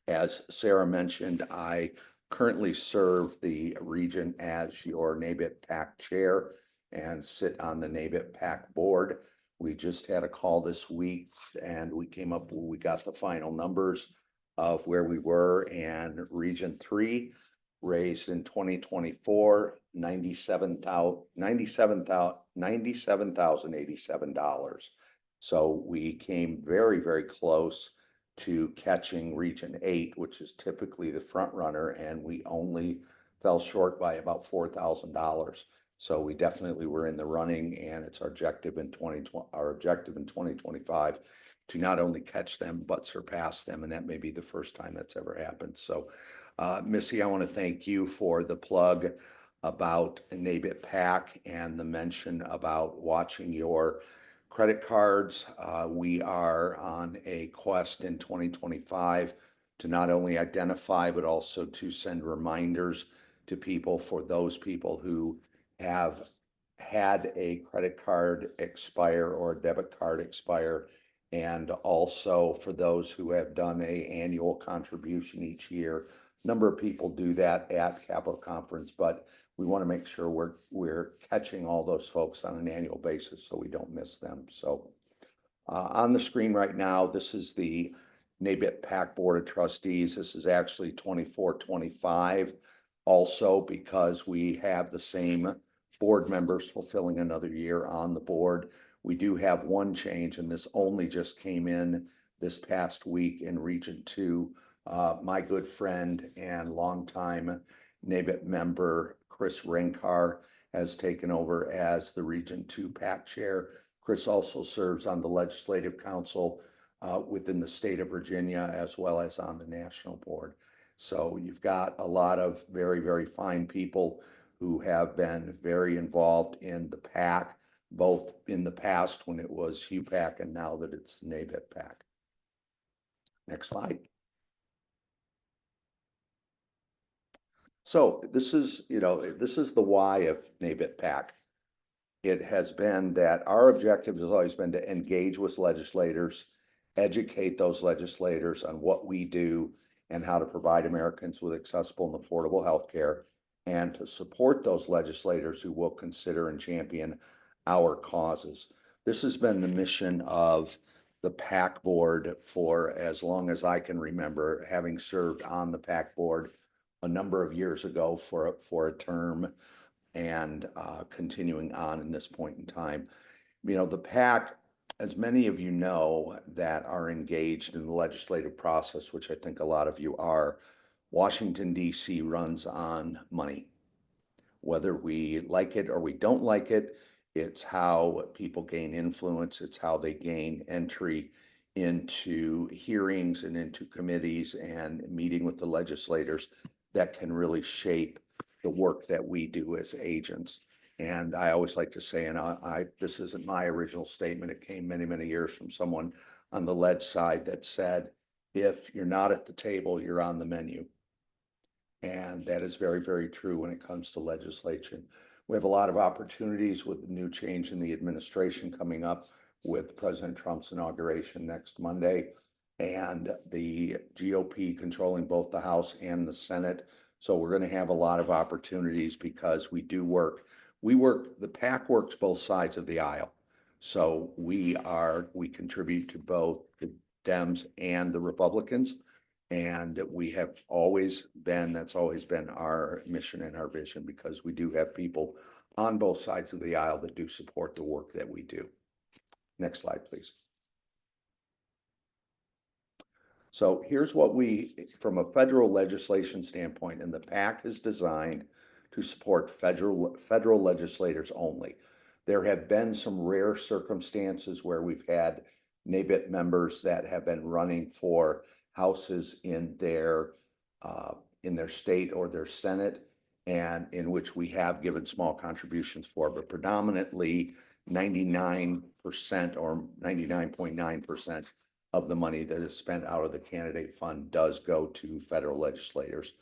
As Sarah mentioned, I currently serve the region as your NABIP PAC chair and sit on the NABIP PAC board. We just had a call this week and we got the final numbers of where we were, and Region 3 raised in 2024 $97,087. So we came very, very close to catching Region 8, which is typically the front runner, and we only fell short by about $4,000. So we definitely were in the running, and it's our objective in 2025 to not only catch them but surpass them, and that may be the first time that's ever happened. So Missy, I want to thank you for the plug about NABIP PAC and the mention about watching your credit cards. We are on a quest in 2025 to not only identify, but also to send reminders to people, for those people who have had a credit card expire or a debit card expire, and also for those who have done an annual contribution each year. A number of people do that at Capitol Conference, but we want to make sure we're catching all those folks on an annual basis so we don't miss them. So on the screen right now, this is the NABIP PAC Board of Trustees. This is actually 24-25 also, because we have the same board members fulfilling another year on the board. We do have one change, and this only just came in this past week in Region 2. My good friend and longtime NABIP member, Chris Renkar, has taken over as the Region 2 PAC chair. Chris also serves on the Legislative Council within the state of Virginia, as well as on the national board. So you've got a lot of very, very fine people who have been very involved in the PAC, both in the past when it was HUPAC and now that it's NABIP PAC. Next slide. So this is the why of NABIP PAC. It has been that our objective has always been to engage with legislators, educate those legislators on what we do and how to provide Americans with accessible and affordable health care, and to support those legislators who will consider and champion our causes. This has been the mission of the PAC board for as long as I can remember, having served on the PAC board a number of years ago for a term and continuing on in this point in time. You know, the PAC, as many of you know that are engaged in the legislative process, which I think a lot of you are, Washington, D.C. runs on money. Whether we like it or we don't like it, it's how people gain influence. It's how they gain entry into hearings and into committees and meeting with the legislators that can really shape the work that we do as agents. And I always like to say, and this isn't my original statement, it came many, many years from someone on the ledge side that said, if you're not at the table, you're on the menu. And that is very, very true when it comes to legislation. We have a lot of opportunities with the new change in the administration coming up with President Trump's inauguration next Monday and the GOP controlling both the House and the Senate. So we're going to have a lot of opportunities because we work, the PAC works both sides of the aisle. So we contribute to both the Dems and the Republicans. And we have that's always been our mission and our vision, because we do have people on both sides of the aisle that do support the work that we do. Next slide, please. So here's what from a federal legislation standpoint, and the PAC is designed to support federal legislators only. There have been some rare circumstances where we've had NABIP members that have been running for houses in their state or their Senate, and in which we have given small contributions for, but predominantly 99% or 99.9% of the money that is spent out of the candidate fund does go to federal legislators.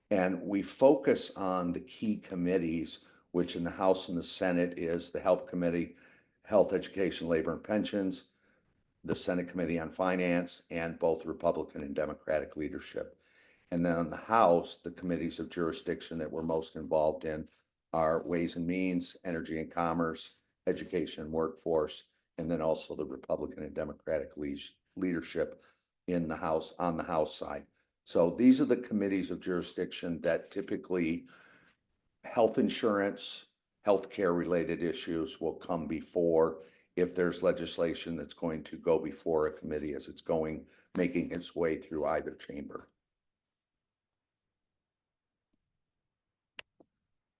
And we focus on the key committees, which in the House and the Senate is the Health Committee, Health, Education, Labor, and Pensions, the Senate Committee on Finance, and both Republican and Democratic leadership. And then on the House, the committees of jurisdiction that we're most involved in are Ways and Means, Energy and Commerce, Education and Workforce, and then also the Republican and Democratic leadership in the House, on the House side. So these are the committees of jurisdiction that typically health insurance, healthcare related issues will come before, if there's legislation that's going to go before a committee as it's making its way through either chamber.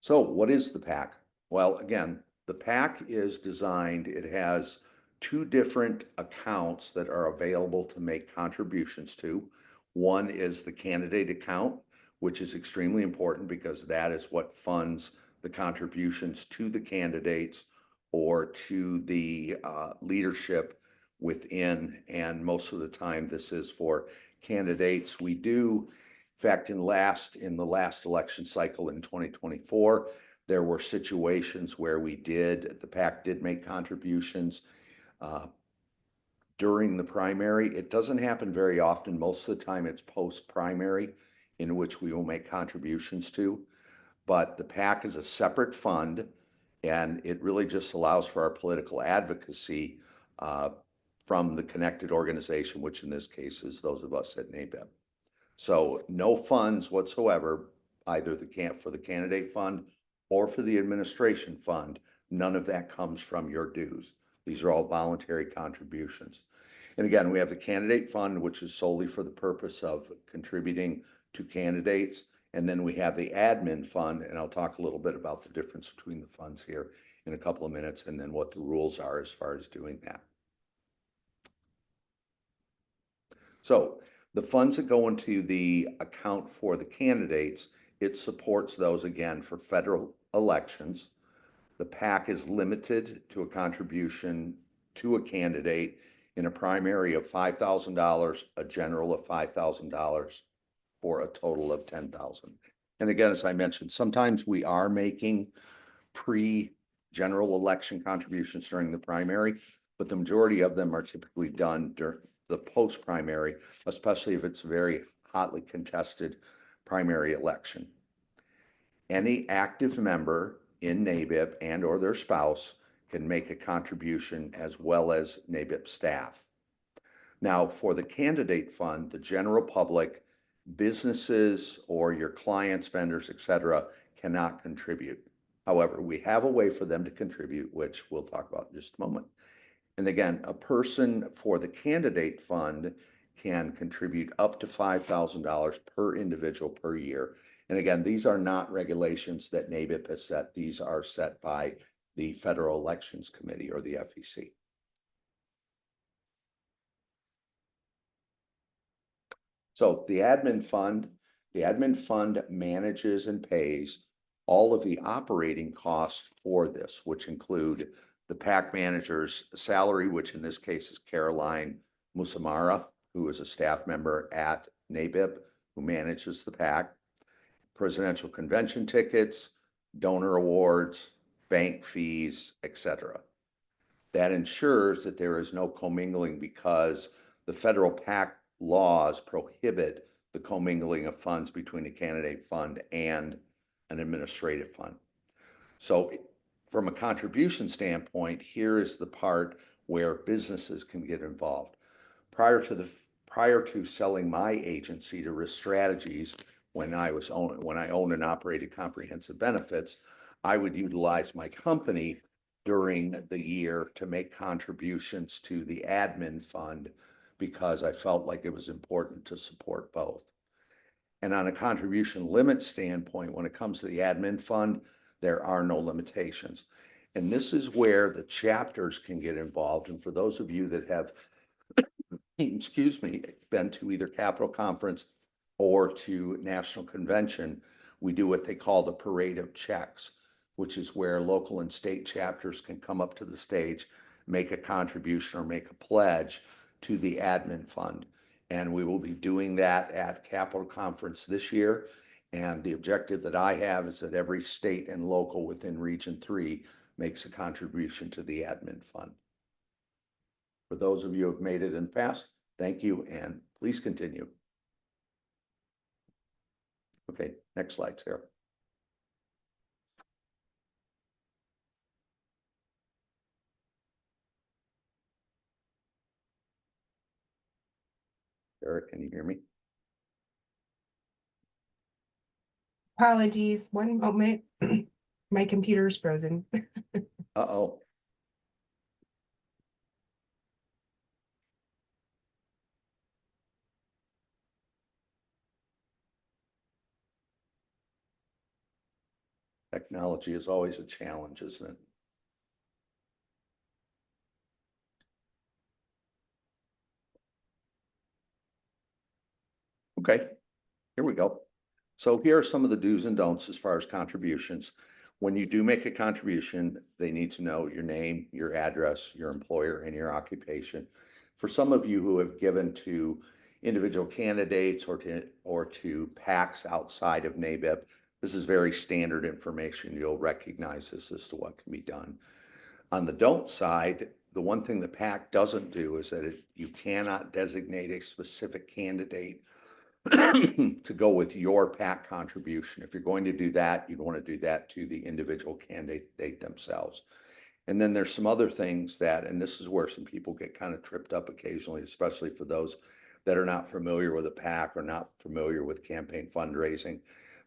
So what is the PAC? Well, again, the PAC is designed, it has two different accounts that are available to make contributions to. One is the candidate account, which is extremely important because that is what funds the contributions to the candidates or to the leadership within. And most of the time, this is for candidates. We do, in fact, in the last election cycle in 2024, there were situations where the PAC did make contributions during the primary. It doesn't happen very often. Most of the time it's post-primary in which we will make contributions to, but the PAC is a separate fund, and it really just allows for our political advocacy from the connected organization, which in this case is those of us at NABIP. So no funds whatsoever, either for the candidate fund or for the administration fund. None of that comes from your dues. These are all voluntary contributions. And again, we have the candidate fund, which is solely for the purpose of contributing to candidates. And then we have the admin fund, and I'll talk a little bit about the difference between the funds here in a couple of minutes, and then what the rules are as far as doing that. So the funds that go into the account for the candidates, it supports those again for federal elections. The PAC is limited to a contribution to a candidate in a primary of $5,000, a general of $5,000, for a total of $10,000. And again, as I mentioned, sometimes we are making pre-general election contributions during the primary, but the majority of them are typically done during the post-primary, especially if it's a very hotly contested primary election. Any active member in NABIP and or their spouse can make a contribution, as well as NABIP staff. Now, for the candidate fund, the general public, businesses, or your clients, vendors, et cetera, cannot contribute. However, we have a way for them to contribute, which we'll talk about in just a moment. And again, a person for the candidate fund can contribute up to $5,000 per individual per year. And again, these are not regulations that NABIP has set. These are set by the Federal Elections Committee, or the FEC. So the admin fund manages and pays all of the operating costs for this, which include the PAC manager's salary, which in this case is Caroline Musamara, who is a staff member at NABIP, who manages the PAC, presidential convention tickets, donor awards, bank fees, etc. That ensures that there is no commingling, because the federal PAC laws prohibit the commingling of funds between a candidate fund and an administrative fund. So from a contribution standpoint, here is the part where businesses can get involved. Prior to selling my agency to Risk Strategies, when I owned and operated Comprehensive Benefits, I would utilize my company during the year to make contributions to the admin fund, because I felt like it was important to support both. And on a contribution limit standpoint, when it comes to the admin fund, there are no limitations. And this is where the chapters can get involved. And for those of you that have, excuse me, been to either Capitol Conference or to National Convention, we do what they call the Parade of Checks, which is where local and state chapters can come up to the stage, make a contribution or make a pledge to the admin fund. And we will be doing that at Capitol Conference this year. And the objective that I have is that every state and local within Region 3 makes a contribution to the admin fund. For those of you who have made it in the past, thank you, and please continue. Okay, next slide, Sarah. Eric, can you hear me? Apologies, one moment. My computer's frozen. Uh-oh. Technology is always a challenge, isn't it? Okay, here we go. So here are some of the do's and don'ts as far as contributions. When you do make a contribution, they need to know your name, your address, your employer, and your occupation. For some of you who have given to individual candidates or to PACs outside of NABIP, this is very standard information. You'll recognize this as to what can be done. On the don't side, the one thing the PAC doesn't do is that you cannot designate a specific candidate to go with your PAC contribution. If you're going to do that, you'd want to do that to the individual candidate themselves. And then there's some other things that, and this is where some people get kind of tripped up occasionally, especially for those that are not familiar with a PAC or not familiar with campaign fundraising.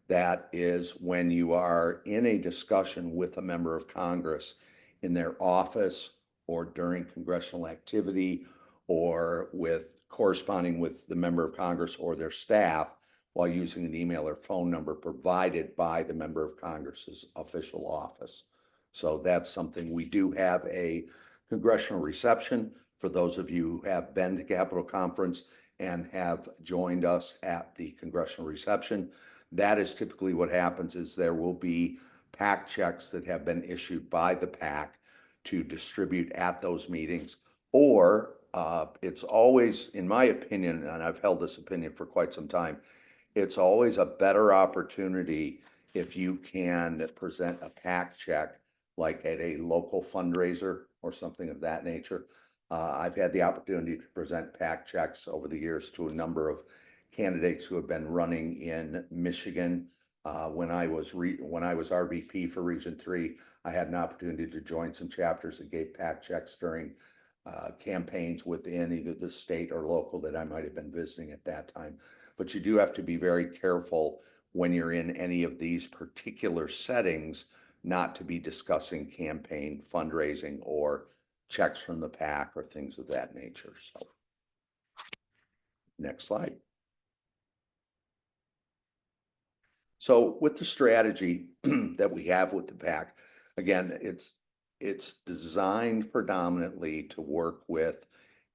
That is when you are in a discussion with a member of Congress in their office or during congressional activity, or with corresponding with the member of Congress or their staff while using an email or phone number provided by the member of Congress's official office. So that's something. We do have a congressional reception for those of you who have been to Capitol Conference and have joined us at the congressional reception. That is typically what happens, is there will be PAC checks that have been issued by the PAC to distribute at those meetings. Or it's always, in my opinion, and I've held this opinion for quite some time, it's always a better opportunity if you can present a PAC check, like at a local fundraiser or something of that nature. I've had the opportunity to present PAC checks over the years to a number of candidates who have been running in Michigan. When I was RVP for Region 3, I had an opportunity to join some chapters that gave PAC checks during campaigns within either the state or local that I might have been visiting at that time. But you do have to be very careful when you're in any of these particular settings not to be discussing campaign fundraising or checks from the PAC or things of that nature. So, next slide. So with the strategy that we have with the PAC, again, it's designed predominantly to work with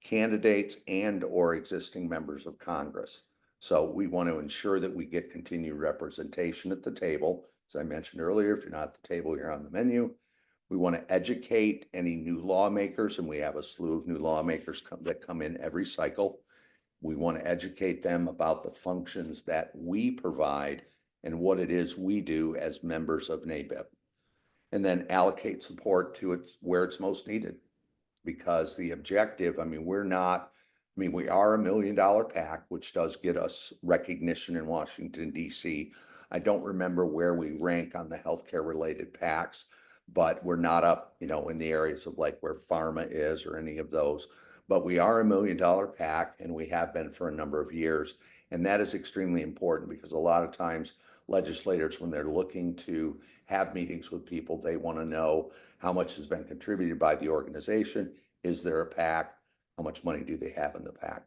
candidates and or existing members of Congress. So we want to ensure that we get continued representation at the table. As I mentioned earlier, if you're not at the table, you're on the menu. We want to educate any new lawmakers, and we have a slew of new lawmakers that come in every cycle. We want to educate them about the functions that we provide and what it is we do as members of NABIP, and then allocate support to it where it's most needed. Because the objective, we are $1 million PAC, which does get us recognition in Washington, D.C. I don't remember where we rank on the healthcare related PACs, but we're not up, in the areas of like where pharma is or any of those. But we are $1 million PAC, and we have been for a number of years. And that is extremely important because a lot of times legislators, when they're looking to have meetings with people, they want to know how much has been contributed by the organization. Is there a PAC? How much money do they have in the PAC?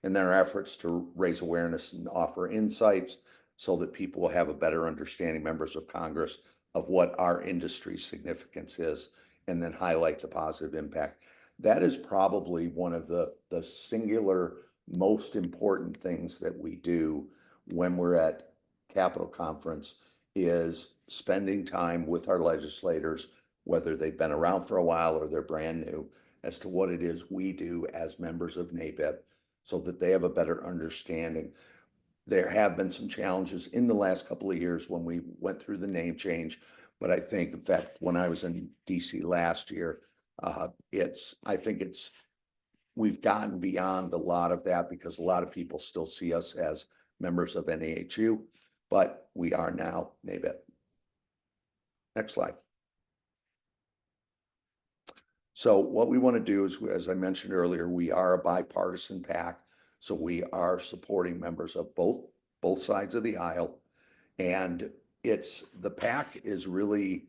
And then our efforts to raise awareness and offer insights so that people will have a better understanding, members of Congress, of what our industry's significance is, and then highlight the positive impact. That is probably one of the singular most important things that we do when we're at Capitol Conference, is spending time with our legislators, whether they've been around for a while or they're brand new, as to what it is we do as members of NABIP, so that they have a better understanding. There have been some challenges in the last couple of years when we went through the name change, but I think, in fact, when I was in DC last year, we've gotten beyond a lot of that, because a lot of people still see us as members of NAHU, but we are now NABIP. Next slide. So what we want to do is, as I mentioned earlier, we are a bipartisan PAC. So we are supporting members of both sides of the aisle. And the PAC is really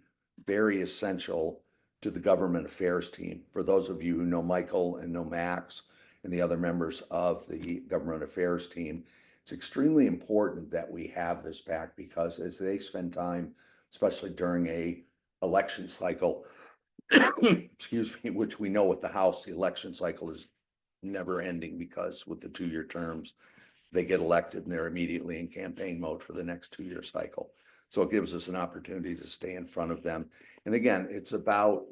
very essential to the government affairs team. For those of you who know Michael and know Max and the other members of the government affairs team, it's extremely important that we have this PAC, because as they spend time, especially during a election cycle, excuse me, which we know with the House, the election cycle is never ending, because with the 2-year terms, they get elected and they're immediately in campaign mode for the next 2-year cycle. So it gives us an opportunity to stay in front of them. And again, it's about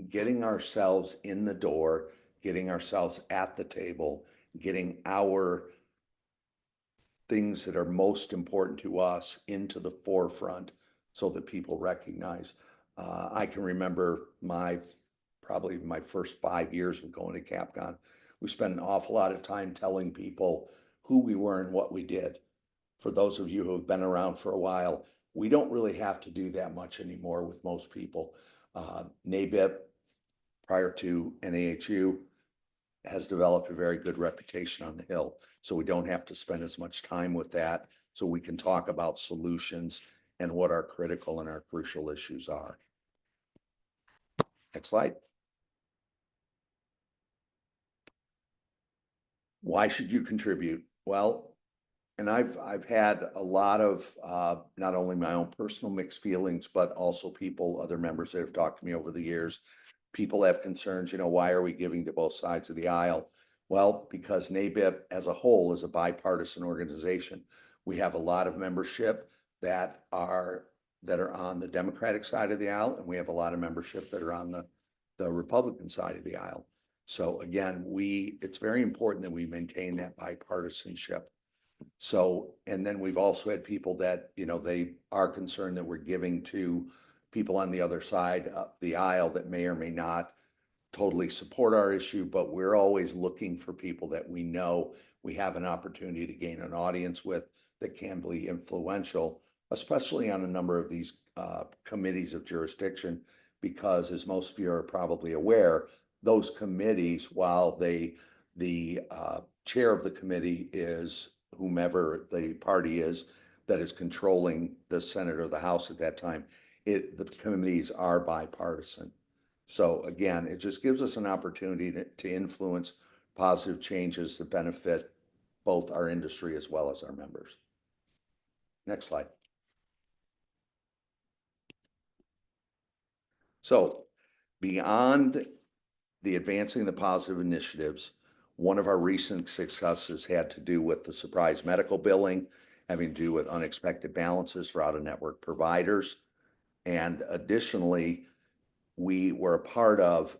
getting ourselves in the door, getting ourselves at the table, getting our things that are most important to us into the forefront so that people recognize. I can remember probably my first 5 years of going to CapCon. We spent an awful lot of time telling people who we were and what we did. For those of you who have been around for a while, we don't really have to do that much anymore with most people. NABIP, prior to NAHU, has developed a very good reputation on the Hill. So we don't have to spend as much time with that. So we can talk about solutions and what our critical and our crucial issues are. Next slide. Why should you contribute? Well, and I've had a lot of not only my own personal mixed feelings, but also other members that have talked to me over the years. People have concerns, why are we giving to both sides of the aisle? Well, because NABIP as a whole is a bipartisan organization. We have a lot of membership that are on the Democratic side of the aisle, and we have a lot of membership that are on the Republican side of the aisle. So again, it's very important that we maintain that bipartisanship. So, and then we've also had people that, they are concerned that we're giving to people on the other side of the aisle that may or may not totally support our issue, but we're always looking for people that we know we have an opportunity to gain an audience with that can be influential, especially on a number of these committees of jurisdiction, because as most of you are probably aware, those committees, while the chair of the committee is whomever the party is that is controlling the Senate or the House at that time, the committees are bipartisan. So again, it just gives us an opportunity to influence positive changes that benefit both our industry as well as our members. Next slide. So beyond the advancing the positive initiatives, one of our recent successes had to do with the surprise medical billing, having to do with unexpected balances for out-of-network providers. And additionally, we were a part of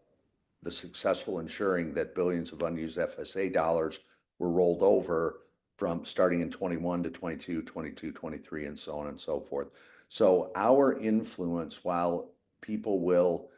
the successful ensuring that billions of unused FSA dollars were rolled over from starting in 21 to 22, 22, 23, and so on and so forth. So our influence, while people will,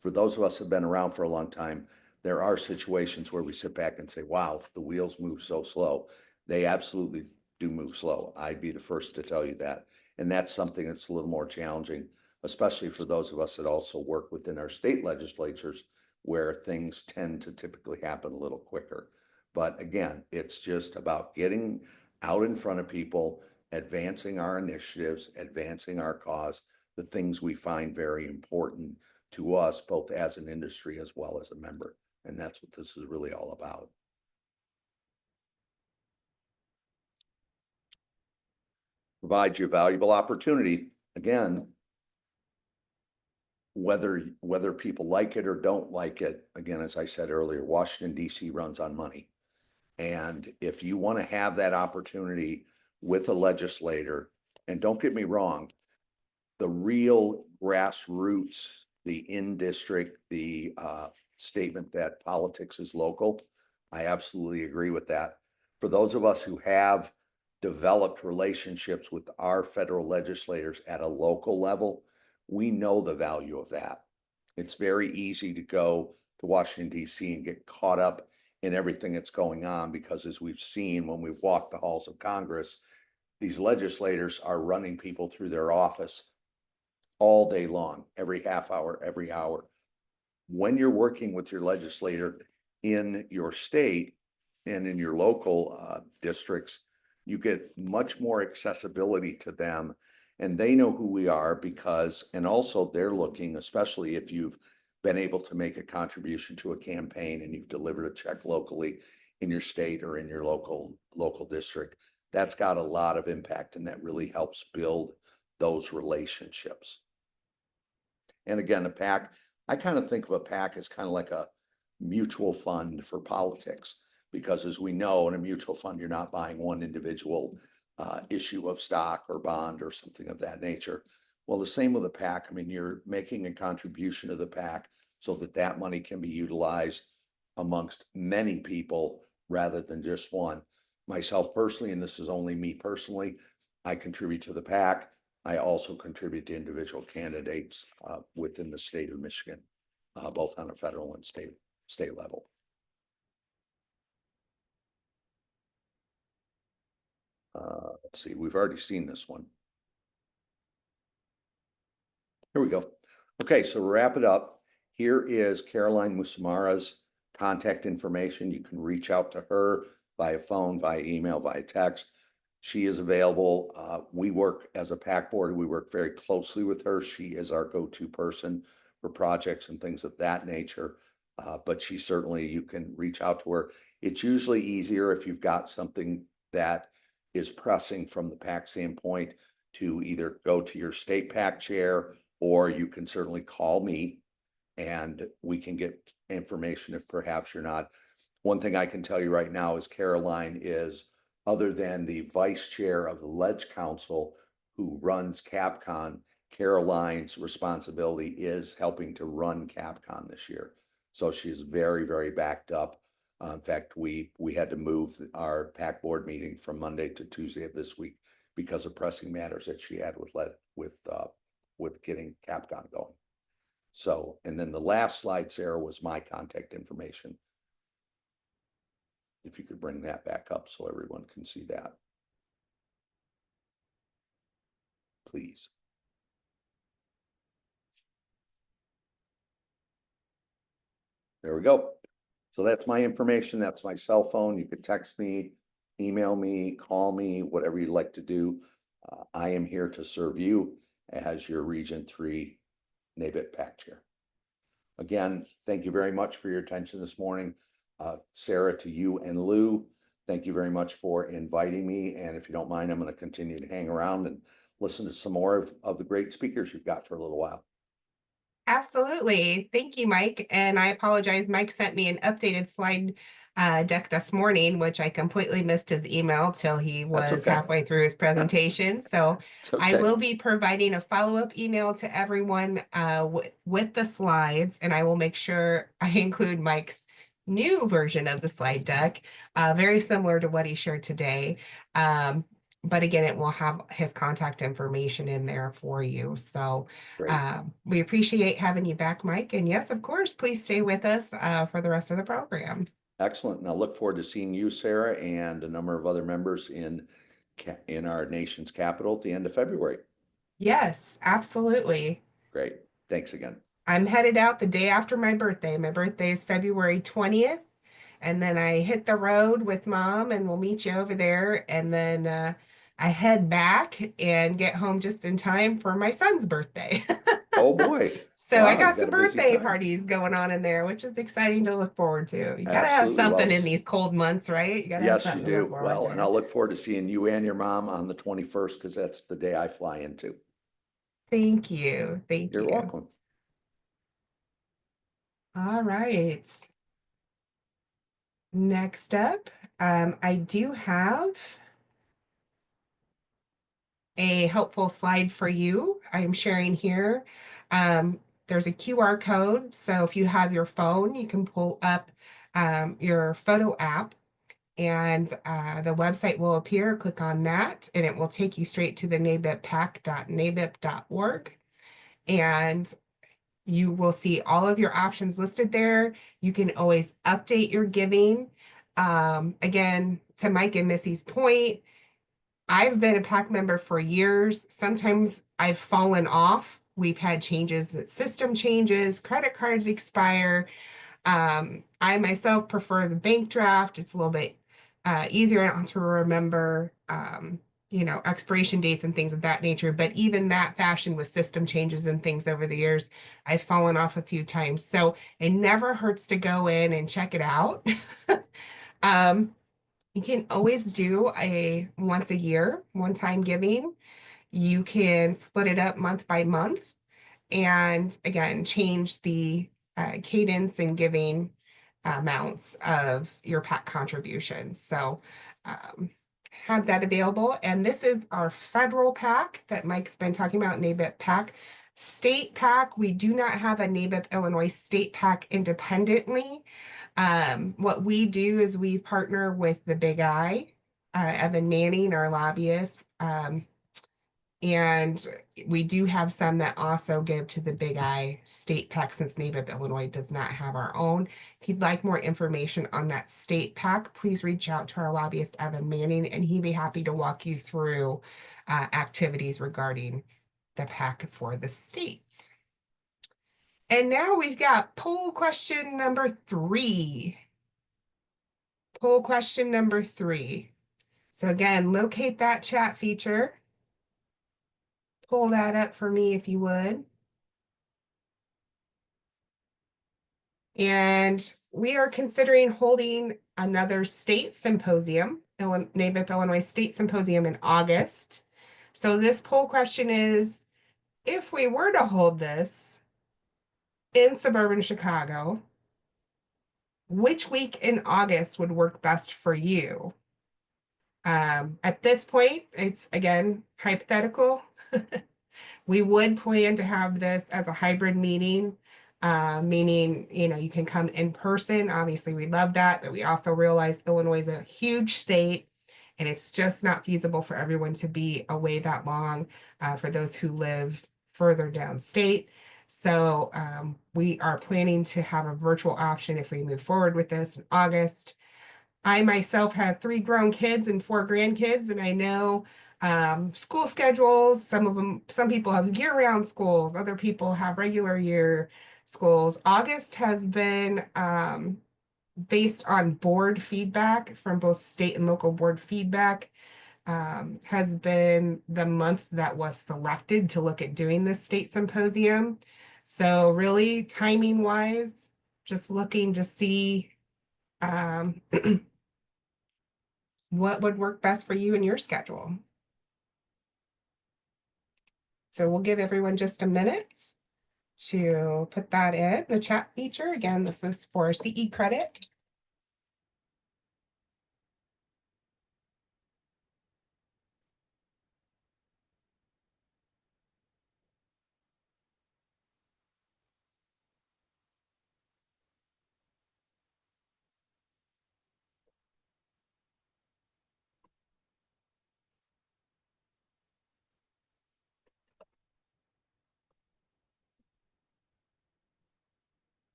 for those of us who have been around for a long time, there are situations where we sit back and say, wow, the wheels move so slow. They absolutely do move slow. I'd be the first to tell you that. And that's something that's a little more challenging, especially for those of us that also work within our state legislatures, where things tend to typically happen a little quicker. But again, it's just about getting out in front of people, advancing our initiatives, advancing our cause, the things we find very important to us, both as an industry as well as a member. And that's what this is really all about. Provide you a valuable opportunity. Again, whether people like it or don't like it, again, as I said earlier, Washington, D.C. runs on money. And if you want to have that opportunity with a legislator, and don't get me wrong, the real grassroots, the in-district, the statement that politics is local, I absolutely agree with that. For those of us who have developed relationships with our federal legislators at a local level, we know the value of that. It's very easy to go to Washington, D.C. and get caught up in everything that's going on, because as we've seen when we've walked the halls of Congress, these legislators are running people through their office all day long, every half hour, every hour. When you're working with your legislator in your state and in your local districts, you get much more accessibility to them, and they know who we are because, and also they're looking, especially if you've been able to make a contribution to a campaign and you've delivered a check locally in your state or in your local district, that's got a lot of impact, and that really helps build those relationships. And again, a PAC, I kind of think of a PAC as kind of like a mutual fund for politics, because as we know, in a mutual fund, you're not buying one individual issue of stock or bond or something of that nature. Well, the same with a PAC. I mean, you're making a contribution to the PAC so that that money can be utilized amongst many people rather than just one. Myself personally, and this is only me personally, I contribute to the PAC. I also contribute to individual candidates within the state of Michigan, both on a federal and state level. Let's see, we've already seen this one. Here we go. Okay, so to wrap it up, here is Caroline Musamara's contact information. You can reach out to her via phone, via email, via text. She is available. We work as a PAC board. We work very closely with her. She is our go-to person for projects and things of that nature. But she certainly, you can reach out to her. It's usually easier if you've got something that is pressing from the PAC standpoint to either go to your state PAC chair, or you can certainly call me and we can get information if perhaps you're not. One thing I can tell you right now is Caroline is, other than the vice chair of the Ledge Council who runs CapCon, Caroline's responsibility is helping to run CapCon this year. So she's very, very backed up. In fact, we had to move our PAC board meeting from Monday to Tuesday of this week because of pressing matters that she had with getting CapCon going. So, and then the last slide, Sarah, was my contact information. If you could bring that back up so everyone can see that, please. There we go. So that's my information. That's my cell phone. You could text me, email me, call me, whatever you'd like to do. I am here to serve you as your Region 3 NABIP PAC Chair. Again, thank you very much for your attention this morning. Sarah, to you and Lou, thank you very much for inviting me. And if you don't mind, I'm going to continue to hang around and listen to some more of the great speakers you've got for a little while. Absolutely. Thank you, Mike. And I apologize. Mike sent me an updated slide deck this morning, which I completely missed his email till he was okay. halfway through his presentation. So It's I okay. will be providing a follow-up email to everyone with the slides, and I will make sure I include Mike's new version of the slide deck, very similar to what he shared today. But again, it will have his contact information in there for you. So Great. we appreciate having you back, Mike. And yes, of course, please stay with us for the rest of the program. Excellent. And I look forward to seeing you, Sarah, and a number of other members in our nation's capital at the end of February. Yes, absolutely. Great. Thanks again. I'm headed out the day after my birthday. My birthday is February 20th. And then I hit the road with Mom, and we'll meet you over there. And then I head back and get home just in time for my son's birthday. Oh boy. So Wow, I you got got some a busy birthday time. parties going on in there, which is exciting to look forward to. You gotta have Absolutely. something Well, in these cold months, right? You gotta have yes, you something to look do. forward Well, to. and I'll look forward to seeing you and your mom on the 21st, because that's the day I fly into. Thank you. Thank You're you. welcome. All right. Next up, I do have a helpful slide for you. I'm sharing here. There's a QR code. So if you have your phone, you can pull up your photo app, and the website will appear. Click on that, and it will take you straight to the nabipac.nabip.org. And you will see all of your options listed there. You can always update your giving. Again, to Mike and Missy's point, I've been a PAC member for years. Sometimes I've fallen off. We've had changes, system changes, credit cards expire. I myself prefer the bank draft. It's a little bit easier to remember, expiration dates and things of that nature. But even that fashion with system changes and things over the years, I've fallen off a few times. So it never hurts to go in and check it out. You can always do a once a year, one-time giving. You can split it up month by month, and again, change the cadence and giving amounts of your PAC contributions. So have that available. And this is our federal PAC that Mike's been talking about, NABIP PAC. State PAC, we do not have a NABIP Illinois state PAC independently. What we do is we partner with the Big I, Evan Manning, our lobbyist, and we do have some that also give to the Big I state PAC, since NABIP Illinois does not have our own. If you'd like more information on that state PAC, please reach out to our lobbyist, Evan Manning, and he'd be happy to walk you through activities regarding the PAC for the states. And now we've got poll question number 3. Poll question number 3. So again, locate that chat feature. Pull that up for me if you would. And we are considering holding another state symposium, NABIP Illinois State Symposium in August. So this poll question is, if we were to hold this in suburban Chicago, which week in August would work best for you? At this point, it's again hypothetical. We would plan to have this as a hybrid meeting, meaning, you can come in person. Obviously, we love that, but we also realize Illinois is a huge state, and it's just not feasible for everyone to be away that long for those who live further downstate. So we are planning to have a virtual option if we move forward with this in August. I myself have 3 grown kids and 4 grandkids, and I know school schedules, some people have year-round schools, other people have regular year schools. August has been based on board feedback from both state and local board feedback. Has been the month that was selected to look at doing this state symposium. So really timing wise, just looking to see what would work best for you and your schedule. So we'll give everyone just a minute to put that in the chat feature. Again, this is for CE credit.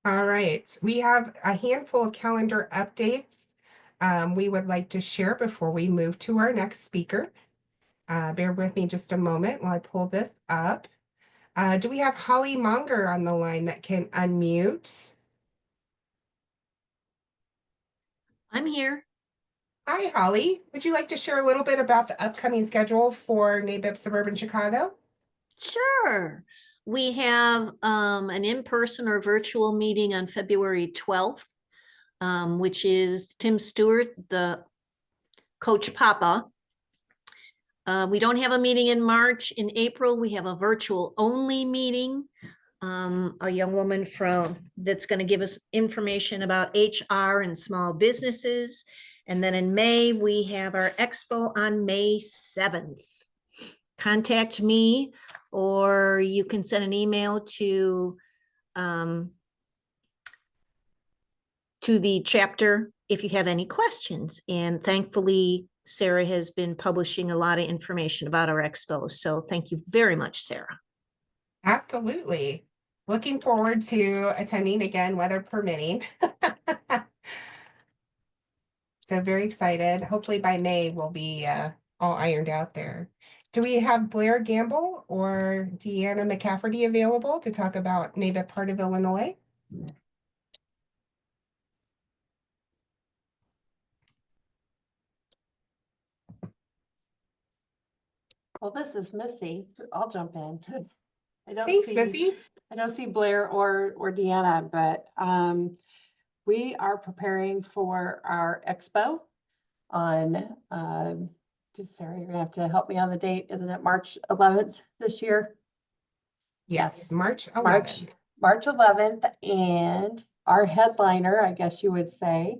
All right, we have a handful of calendar updates we would like to share before we move to our next speaker. Bear with me just a moment while I pull this up. Do we have Holly Monger on the line that can unmute? I'm here. Hi, Holly. Would you like to share a little bit about the upcoming schedule for NABIP Suburban Chicago? Sure. We have an in-person or virtual meeting on February 12th, which is Tim Stewart, the Coach Papa. We don't have a meeting in March. In April, we have a virtual only meeting. A young woman that's going to give us information about HR and small businesses. And then in May, we have our expo on May 7th. Contact me, or you can send an email to the chapter if you have any questions. And thankfully, Sarah has been publishing a lot of information about our expo. So thank you very much, Sarah. Absolutely. Looking forward to attending again, weather permitting. So very excited. Hopefully by May we'll be all ironed out there. Do we have Blair Gamble or Deanna McCafferty available to talk about NABIP part of Illinois? Well, this is Missy. I'll jump in. Thanks, Missy. I don't see Blair or Deanna, but we are preparing for our expo on just Sarah, you're gonna have to help me on the date. Isn't it March 11th this year? Yes, March 11th. March 11th, and our headliner, I guess you would say,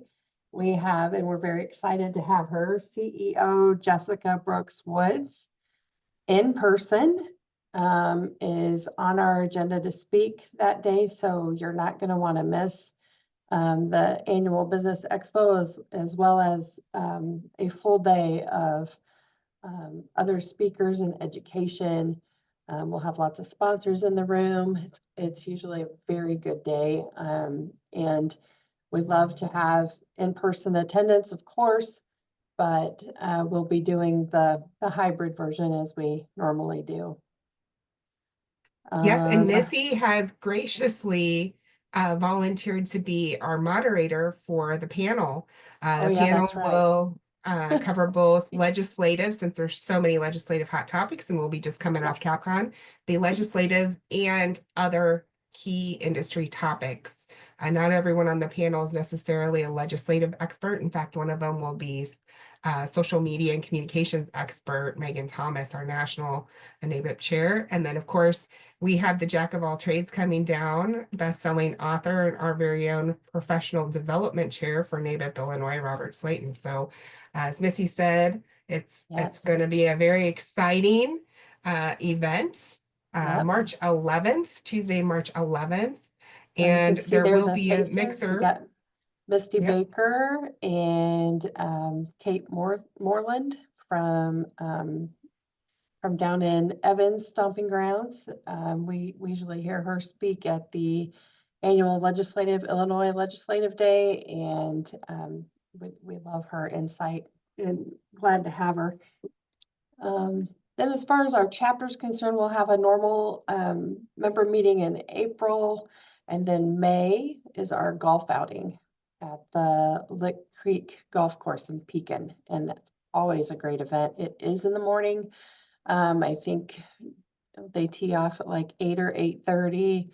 we have, and we're very excited to have her, CEO Jessica Brooks Woods, in person, is on our agenda to speak that day. So you're not going to want to miss the annual business expo, as well as a full day of other speakers and education. We'll have lots of sponsors in the room. It's usually a very good day. And we love to have in-person attendance, of course, but we'll be doing the hybrid version as we normally do. Yes, and Missy has graciously volunteered to be our moderator for the panel. The panel will cover both legislative, since there's so many legislative hot topics, and we'll be just coming off CapCon, the legislative and other key industry topics. Not everyone on the panel is necessarily a legislative expert. In fact, one of them will be social media and communications expert, Megan Thomas, our national NABIP chair. And then, of course, we have the jack of all trades coming down, best-selling author and our very own professional development chair for NABIP Illinois, Robert Slayton. So as Missy said, it's going to be a very exciting event, March 11th, Tuesday, March 11th. And there will be a mixer. We got Misty Baker and Kate Moreland from down in Evans Stomping Grounds. We usually hear her speak at the annual Illinois Legislative Day, and we love her insight and glad to have her. Then as far as our chapter's concerned, we'll have a normal member meeting in April. And then May is our golf outing at the Lick Creek Golf Course in Pekin. And that's always a great event. It is in the morning. I think they tee off at like 8 or 8:30.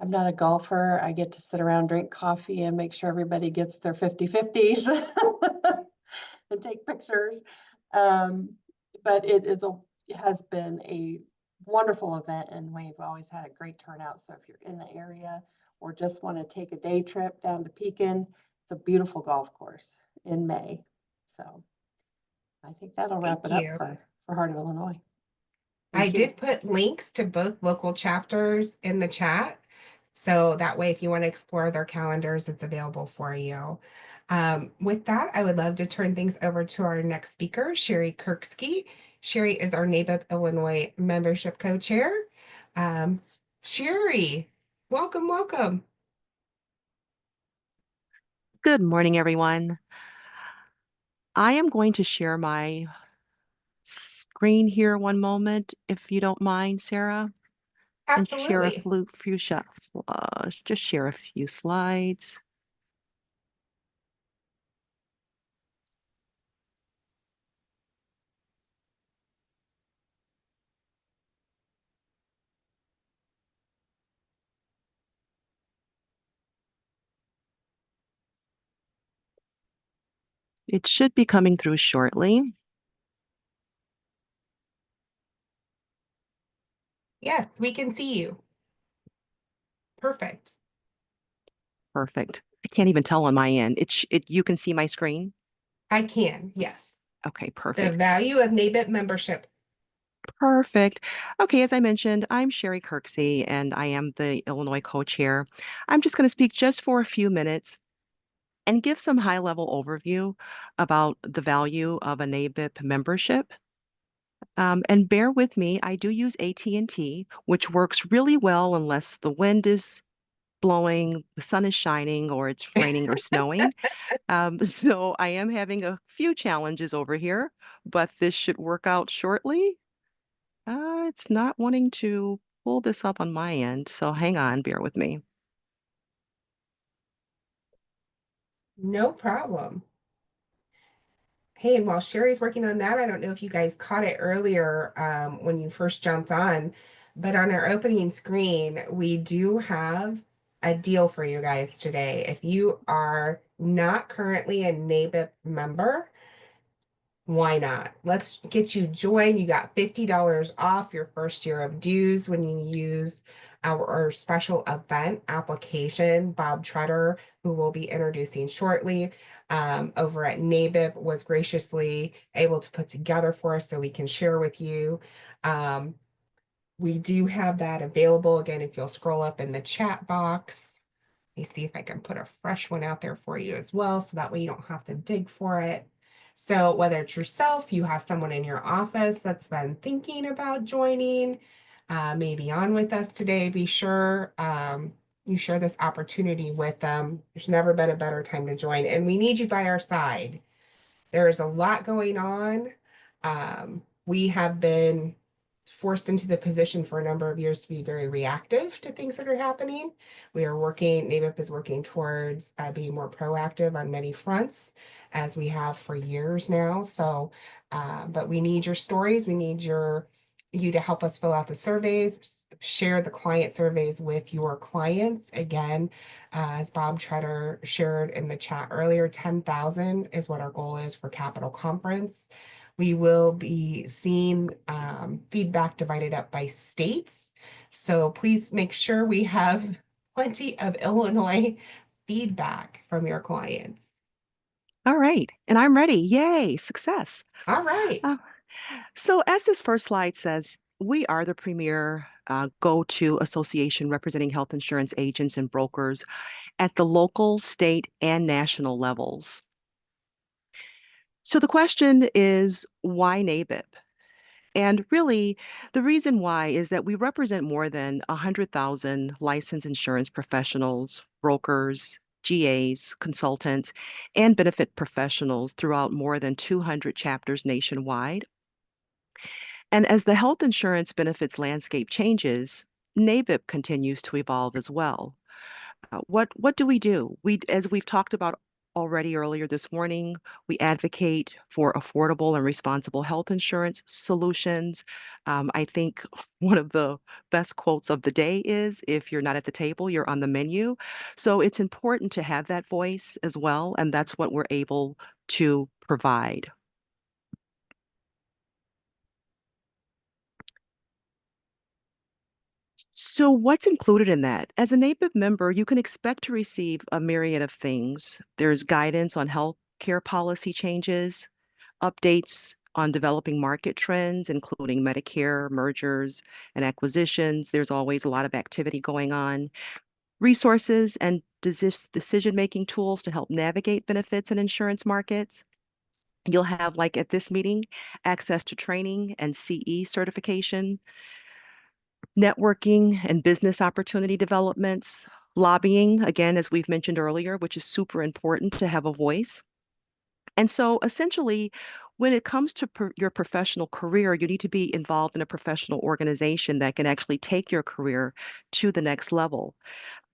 I'm not a golfer. I get to sit around, drink coffee, and make sure everybody gets their 50/50s and take pictures. But it has been a wonderful event, and we've always had a great turnout. So if you're in the area or just want to take a day trip down to Pekin, it's a beautiful golf course in May. So I think that'll wrap Thank it up you. for Heart of Illinois. I Thank you. did put links to both local chapters in the chat. So that way, if you want to explore their calendars, it's available for you. With that, I would love to turn things over to our next speaker, Sherry Kirksky. Sherry is our NABIP Illinois membership co-chair. Sherry, welcome, welcome. Good morning, everyone. I am going to share my screen here one moment, if you don't mind, Sarah, and share a Absolutely. just share a few slides. It should be coming through shortly. Yes, we can see you. Perfect. Perfect. I can't even tell on my end. You can see my screen? I can, yes. Okay, The perfect. value of NABIP membership. Perfect. Okay, as I mentioned, I'm Sherry Kirksey, and I am the Illinois co-chair. I'm just going to speak just for a few minutes and give some high-level overview about the value of a NABIP membership. And bear with me, I do use AT&T, which works really well unless the wind is blowing, the sun is shining, or it's raining or snowing. So I am having a few challenges over here, but this should work out shortly. It's not wanting to pull this up on my end, so hang on, bear with me. No problem. Hey, and while Sherry's working on that, I don't know if you guys caught it earlier when you first jumped on, but on our opening screen, we do have a deal for you guys today. If you are not currently a NABIP member, why not? Let's get you joined. You got $50 off your first year of dues when you use our special event application. Bob Treader, who we'll be introducing shortly, over at NABIP, was graciously able to put together for us so we can share with you. We do have that available. Again, if you'll scroll up in the chat box. Let me see if I can put a fresh one out there for you as well, so that way you don't have to dig for it. So whether it's yourself, you have someone in your office that's been thinking about joining, maybe on with us today, be sure you share this opportunity with them. There's never been a better time to join, and we need you by our side. There is a lot going on. We have been forced into the position for a number of years to be very reactive to things that are happening. NABIP is working towards being more proactive on many fronts, as we have for years now. So, but we need your stories. We need you to help us fill out the surveys, share the client surveys with your clients. Again, as Bob Treader shared in the chat earlier, 10,000 is what our goal is for Capitol Conference. We will be seeing feedback divided up by states. So please make sure we have plenty of Illinois feedback from your clients. All right, and I'm ready. Yay, success. All right. So as this first slide says, we are the premier go-to association representing health insurance agents and brokers at the local, state, and national levels. So the question is, why NABIP? And really, the reason why is that we represent more than 100,000 licensed insurance professionals, brokers, GAs, consultants, and benefit professionals throughout more than 200 chapters nationwide. And as the health insurance benefits landscape changes, NABIP continues to evolve as well. What do we do? As we've talked about already earlier this morning, we advocate for affordable and responsible health insurance solutions. I think one of the best quotes of the day is, "If you're not at the table, you're on the menu." So it's important to have that voice as well, and that's what we're able to provide. So what's included in that? As a NABIP member, you can expect to receive a myriad of things. There's guidance on healthcare policy changes, updates on developing market trends, including Medicare, mergers, and acquisitions. There's always a lot of activity going on. Resources and decision-making tools to help navigate benefits and insurance markets. You'll have, like at this meeting, access to training and CE certification, networking and business opportunity developments, lobbying, again, as we've mentioned earlier, which is super important to have a voice. And so essentially, when it comes to your professional career, you need to be involved in a professional organization that can actually take your career to the next level.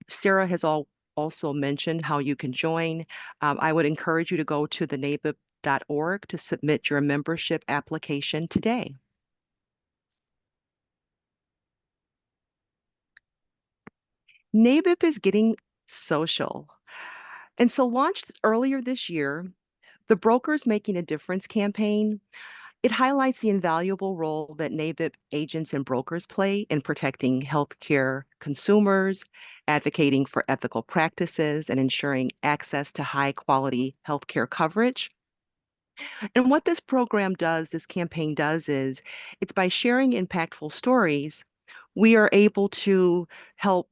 Sarah has also mentioned how you can join. I would encourage you to go to the NABIP.org to submit your membership application today. NABIP is getting social. And so launched earlier this year, the Brokers Making a Difference campaign, it highlights the invaluable role that NABIP agents and brokers play in protecting healthcare consumers, advocating for ethical practices, and ensuring access to high quality healthcare coverage. And what this program does, this campaign does, is it's by sharing impactful stories, we are able to help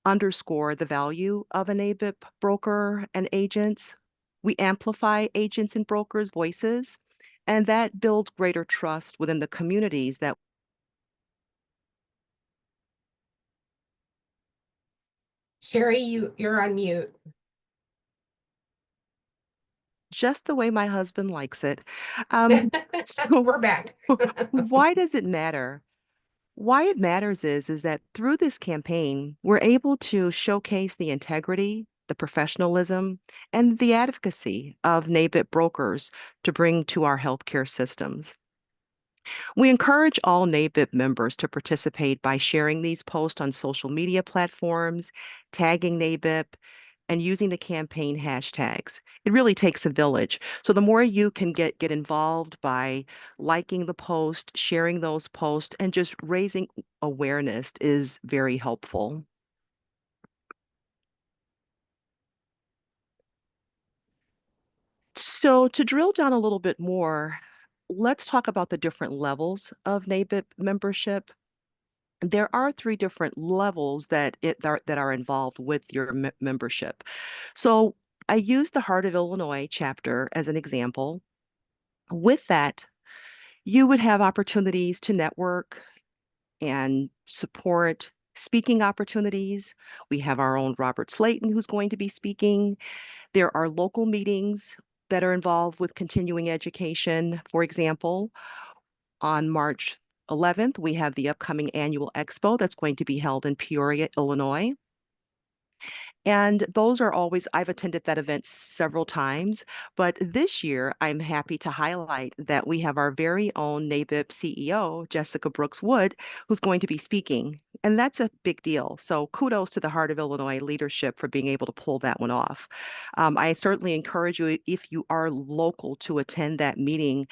underscore the value of an ABIP broker and agents. We amplify agents and brokers' voices, and that builds greater trust within the communities that Sherry, you're on mute. just the way my husband likes it. So We're back. why does it matter? Why it matters is that through this campaign, we're able to showcase the integrity, the professionalism, and the advocacy of NABIP brokers to bring to our healthcare systems. We encourage all NABIP members to participate by sharing these posts on social media platforms, tagging NABIP, and using the campaign hashtags. It really takes a village. So the more you can get involved by liking the post, sharing those posts, and just raising awareness is very helpful. So to drill down a little bit more, let's talk about the different levels of NABIP membership. There are three different levels that are involved with your membership. So I use the Heart of Illinois chapter as an example. With that, you would have opportunities to network and support speaking opportunities. We have our own Robert Slayton who's going to be speaking. There are local meetings that are involved with continuing education. For example, on March 11th, we have the upcoming annual expo that's going to be held in Peoria, Illinois. And those are always, I've attended that event several times, but this year I'm happy to highlight that we have our very own NABIP CEO, Jessica Brooks Wood, who's going to be speaking. And that's a big deal. So kudos to the Heart of Illinois leadership for being able to pull that one off. I certainly encourage you, if you are local, to attend that meeting.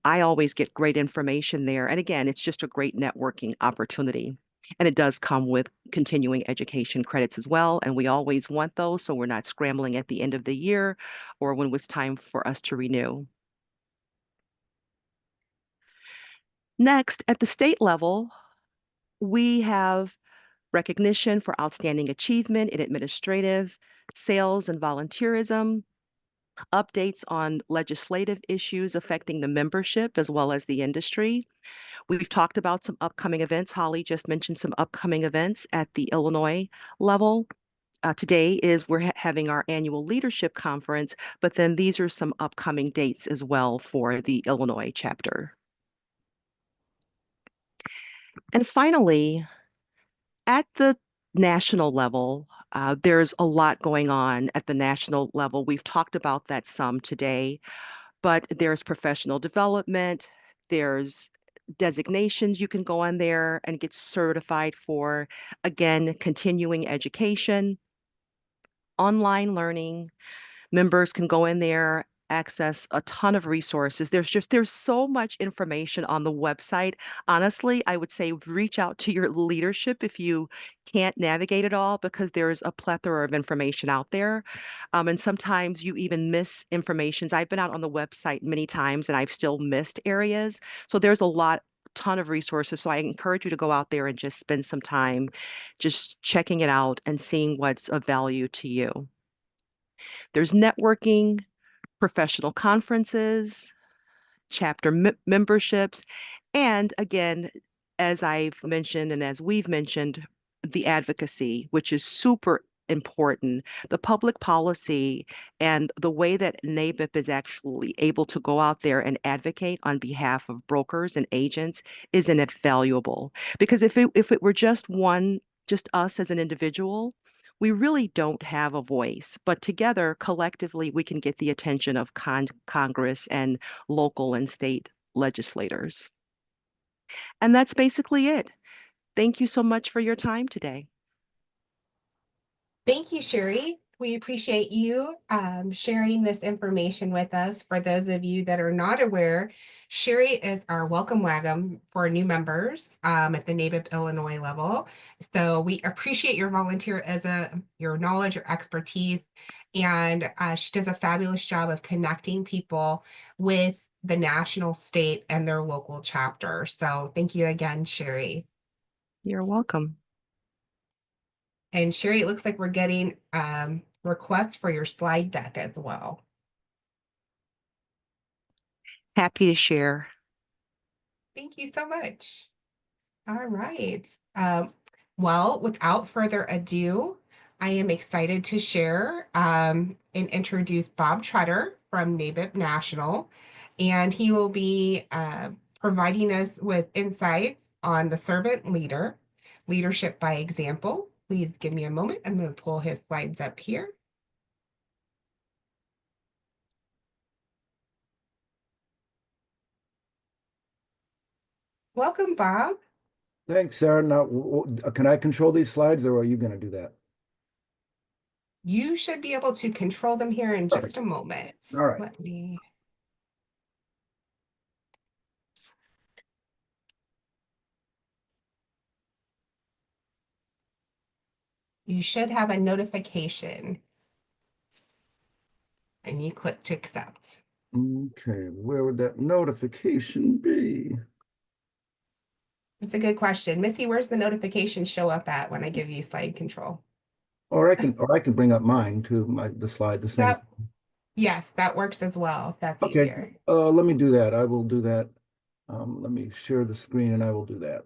I always get great information there. And again, it's just a great networking opportunity. And it does come with continuing education credits as well. And we always want those, so we're not scrambling at the end of the year or when it's time for us to renew. Next, at the state level, we have recognition for outstanding achievement in administrative, sales, and volunteerism, updates on legislative issues affecting the membership as well as the industry. We've talked about some upcoming events. Holly just mentioned some upcoming events at the Illinois level. Today is we're having our annual leadership conference, but then these are some upcoming dates as well for the Illinois chapter. And finally, at the national level, there's a lot going on at the national level. We've talked about that some today, but there's professional development, there's designations you can go on there and get certified for. Again, continuing education, online learning. Members can go in there, access a ton of resources. There's so much information on the website. Honestly, I would say reach out to your leadership if you can't navigate it all, because there's a plethora of information out there. And sometimes you even miss information. I've been out on the website many times and I've still missed areas. So there's a ton of resources. So I encourage you to go out there and just spend some time just checking it out and seeing what's of value to you. There's networking, professional conferences, chapter memberships, and again, as I've mentioned and as we've mentioned, the advocacy, which is super important. The public policy and the way that NABIP is actually able to go out there and advocate on behalf of brokers and agents is invaluable. Because if it were just us as an individual, we really don't have a voice, but together, collectively, we can get the attention of Congress and local and state legislators. And that's basically it. Thank you so much for your time today. Thank you, Sherry. We appreciate you sharing this information with us. For those of you that are not aware, Sherry is our welcome wagon for new members at the NABIP Illinois level. So we appreciate your volunteerism, your knowledge, your expertise, and she does a fabulous job of connecting people with the national, state, and their local chapter. So thank you again, Sherry. You're welcome. And Sherry, it looks like we're getting requests for your slide deck as well. Happy to share. Thank you so much. All right. Well, without further ado, I am excited to share and introduce Bob Tretter from NABIP National, and he will be providing us with insights on the servant leader, leadership by example. Please give me a moment. I'm going to pull his slides up here. Welcome, Bob. Thanks, Sarah. Now, can I control these slides or are you going to do that? You should be able to control them here in just Perfect. a moment. All right. Let me. You should have a notification and you click to accept. Okay, where would that notification be? That's a good question. Missy, where's the notification show up at when I give you slide control? Or I can bring up mine to the slide the same. Yes, that works as well, if that's Okay, easier. let me do that. I will do that. Let me share the screen and I will do that.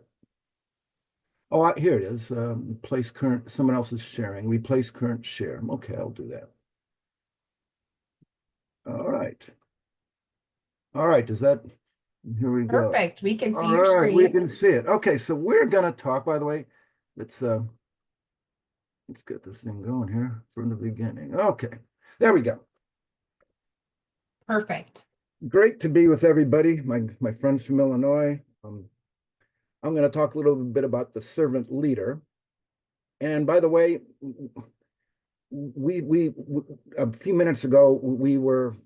Oh, here it is. Replace current, someone else is sharing. Replace current share. Okay, I'll do that. All right. All right, here we go. Perfect. We can see All your right, we screen. can see it. Okay, so we're gonna talk, by the way, let's get this thing going here from the beginning. Okay, there we go. Perfect. Great to be with everybody, my friends from Illinois. I'm going to talk a little bit about the servant leader. And by the way, we a few minutes ago we were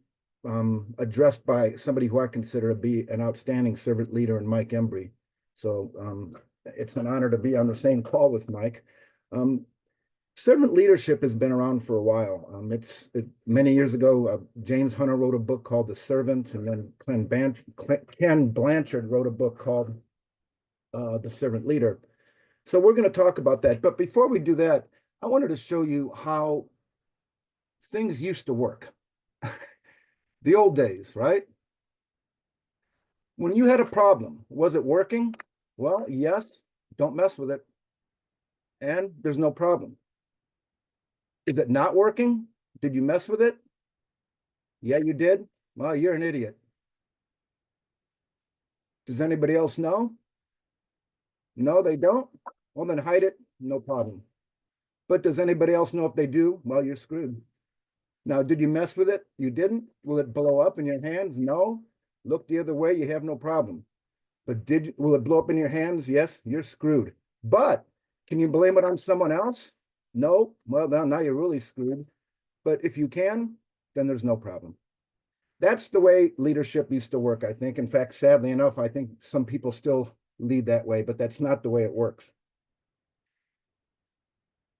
addressed by somebody who I consider to be an outstanding servant leader, in Mike Embry. So it's an honor to be on the same call with Mike. Servant leadership has been around for a while. Many years ago, James Hunter wrote a book called The Servant, and then Ken Blanchard wrote a book called The Servant Leader. So we're going to talk about that. But before we do that, I wanted to show you how things used to work. The old days, right? When you had a problem, was it working? Well, yes, don't mess with it. And there's no problem. Is it not working? Did you mess with it? Yeah, you did? Well, you're an idiot. Does anybody else know? No, they don't. Well, then hide it, no problem. But does anybody else know if they do? Well, you're screwed. Now, did you mess with it? You didn't? Will it blow up in your hands? No. Look the other way, you have no problem. But will it blow up in your hands? Yes, you're screwed. But can you blame it on someone else? No. Well, now you're really screwed. But if you can, then there's no problem. That's the way leadership used to work, I think. In fact, sadly enough, I think some people still lead that way, but that's not the way it works.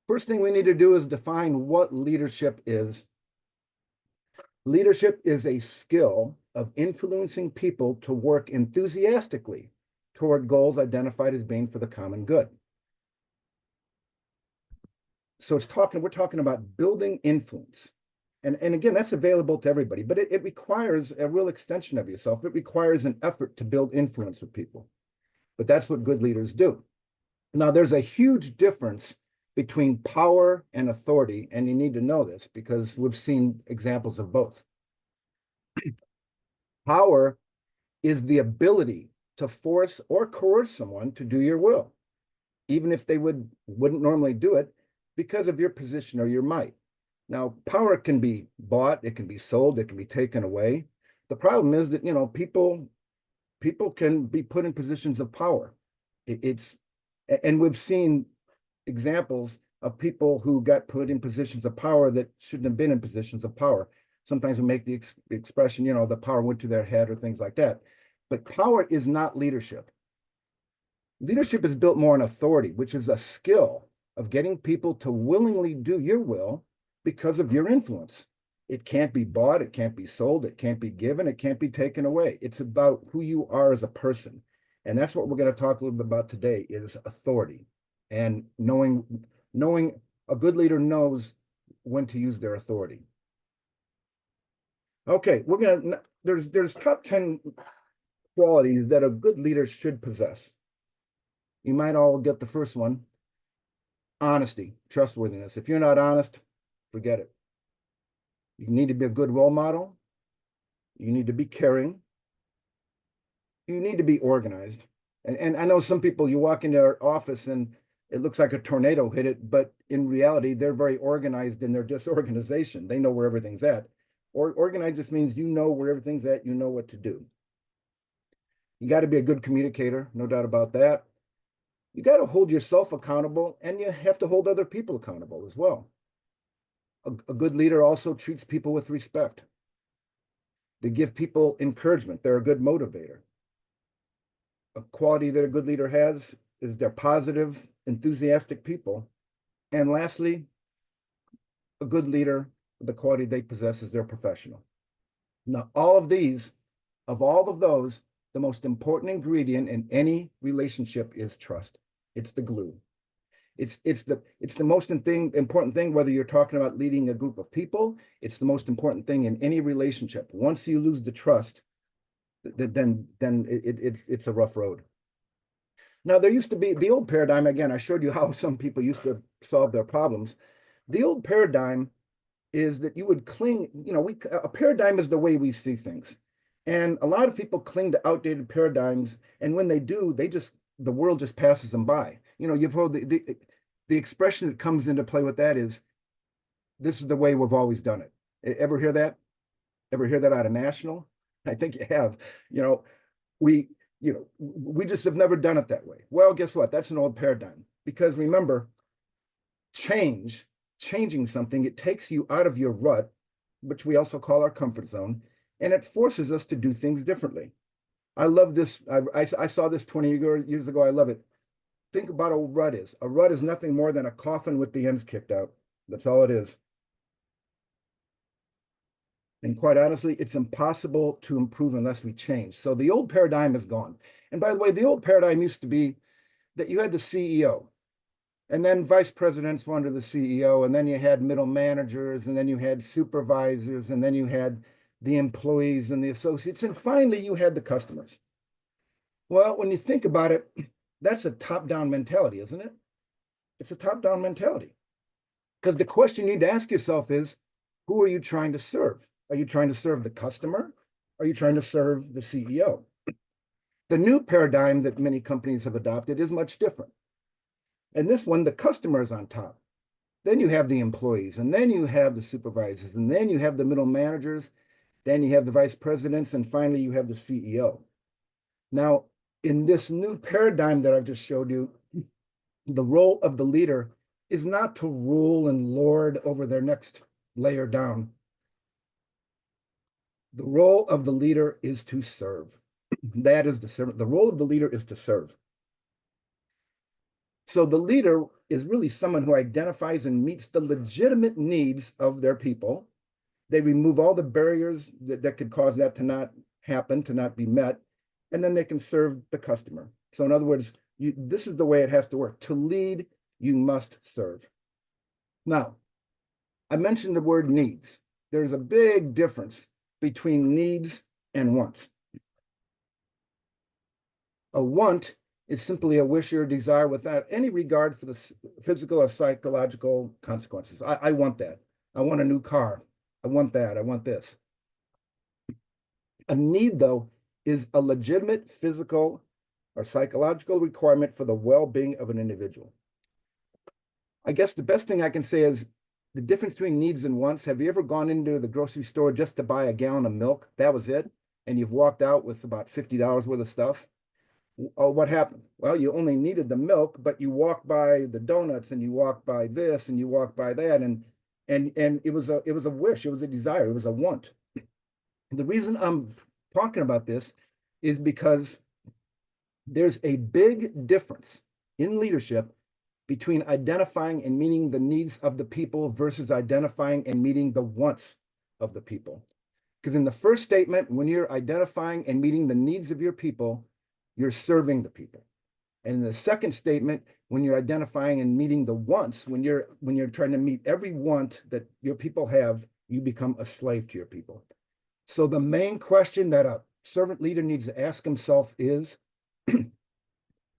First thing we need to do is define what leadership is. Leadership is a skill of influencing people to work enthusiastically toward goals identified as being for the common good. So we're talking about building influence. And again, that's available to everybody, but it requires a real extension of yourself. It requires an effort to build influence with people. But that's what good leaders do. Now, there's a huge difference between power and authority, and you need to know this because we've seen examples of both. Power is the ability to force or coerce someone to do your will, even if they wouldn't normally do it because of your position or your might. Now, power can be bought, it can be sold, it can be taken away. The problem is that, people can be put in positions of power. And we've seen examples of people who got put in positions of power that shouldn't have been in positions of power. Sometimes we make the expression, the power went to their head or things like that. But power is not leadership. Leadership is built more on authority, which is a skill of getting people to willingly do your will because of your influence. It can't be bought, it can't be sold, it can't be given, it can't be taken away. It's about who you are as a person. And that's what we're going to talk a little bit about today is authority. And knowing a good leader knows when to use their authority. Okay, there's top 10 qualities that a good leader should possess. You might all get the first one. Honesty, trustworthiness. If you're not honest, forget it. You need to be a good role model. You need to be caring. You need to be organized. And I know some people, you walk into their office and it looks like a tornado hit it, but in reality, they're very organized in their disorganization. They know where everything's at. Or organized just means you know where everything's at, you know what to do. You got to be a good communicator, no doubt about that. You got to hold yourself accountable, and you have to hold other people accountable as well. A good leader also treats people with respect. They give people encouragement. They're a good motivator. A quality that a good leader has is they're positive, enthusiastic people. And lastly, a good leader, the quality they possess is they're professional. Now, all of these, of all of those, the most important ingredient in any relationship is trust. It's the glue. It's the most important thing, whether you're talking about leading a group of people, it's the most important thing in any relationship. Once you lose the trust, then it's a rough road. Now, there used to be the old paradigm, again, I showed you how some people used to solve their problems. The old paradigm is that you would cling, a paradigm is the way we see things. And a lot of people cling to outdated paradigms. And when they do, the world just passes them by. You've heard the expression that comes into play with that is, this is the way we've always done it. Ever hear that? Ever hear that out of National? I think you have. We just have never done it that way. Well, guess what? That's an old paradigm. Because remember, changing something, it takes you out of your rut, which we also call our comfort zone, and it forces us to do things differently. I love this. I saw this 20 years ago. I love it. Think about what a rut is. A rut is nothing more than a coffin with the ends kicked out. That's all it is. And quite honestly, it's impossible to improve unless we change. So the old paradigm is gone. And by the way, the old paradigm used to be that you had the CEO, and then vice presidents were under the CEO, and then you had middle managers, and then you had supervisors, and then you had the employees and the associates, and finally you had the customers. Well, when you think about it, that's a top-down mentality, isn't it? It's a top-down mentality. Because the question you need to ask yourself is, who are you trying to serve? Are you trying to serve the customer? Are you trying to serve the CEO? The new paradigm that many companies have adopted is much different. And this one, the customer is on top. Then you have the employees, and then you have the supervisors, and then you have the middle managers, then you have the vice presidents, and finally you have the CEO. Now, in this new paradigm that I've just showed you, the role of the leader is not to rule and lord over their next layer down. The role of the leader is to serve. That is the role of the leader is to serve. So the leader is really someone who identifies and meets the legitimate needs of their people. They remove all the barriers that could cause that to not happen, to not be met, and then they can serve the customer. So in other words, this is the way it has to work. To lead, you must serve. Now, I mentioned the word needs. There's a big difference between needs and wants. A want is simply a wish or a desire without any regard for the physical or psychological consequences. I want that. I want a new car. I want that. I want this. A need, though, is a legitimate physical or psychological requirement for the well-being of an individual. I guess the best thing I can say is the difference between needs and wants. Have you ever gone into the grocery store just to buy a gallon of milk? That was it. And you've walked out with about $50 worth of stuff. Oh, what happened? Well, you only needed the milk, but you walked by the donuts and you walked by this and you walked by that. And it was a wish, it was a desire, it was a want. The reason I'm talking about this is because there's a big difference in leadership between identifying and meeting the needs of the people versus identifying and meeting the wants of the people. Because in the first statement, when you're identifying and meeting the needs of your people, you're serving the people. And in the second statement, when you're identifying and meeting the wants, when you're trying to meet every want that your people have, you become a slave to your people. So the main question that a servant leader needs to ask himself is,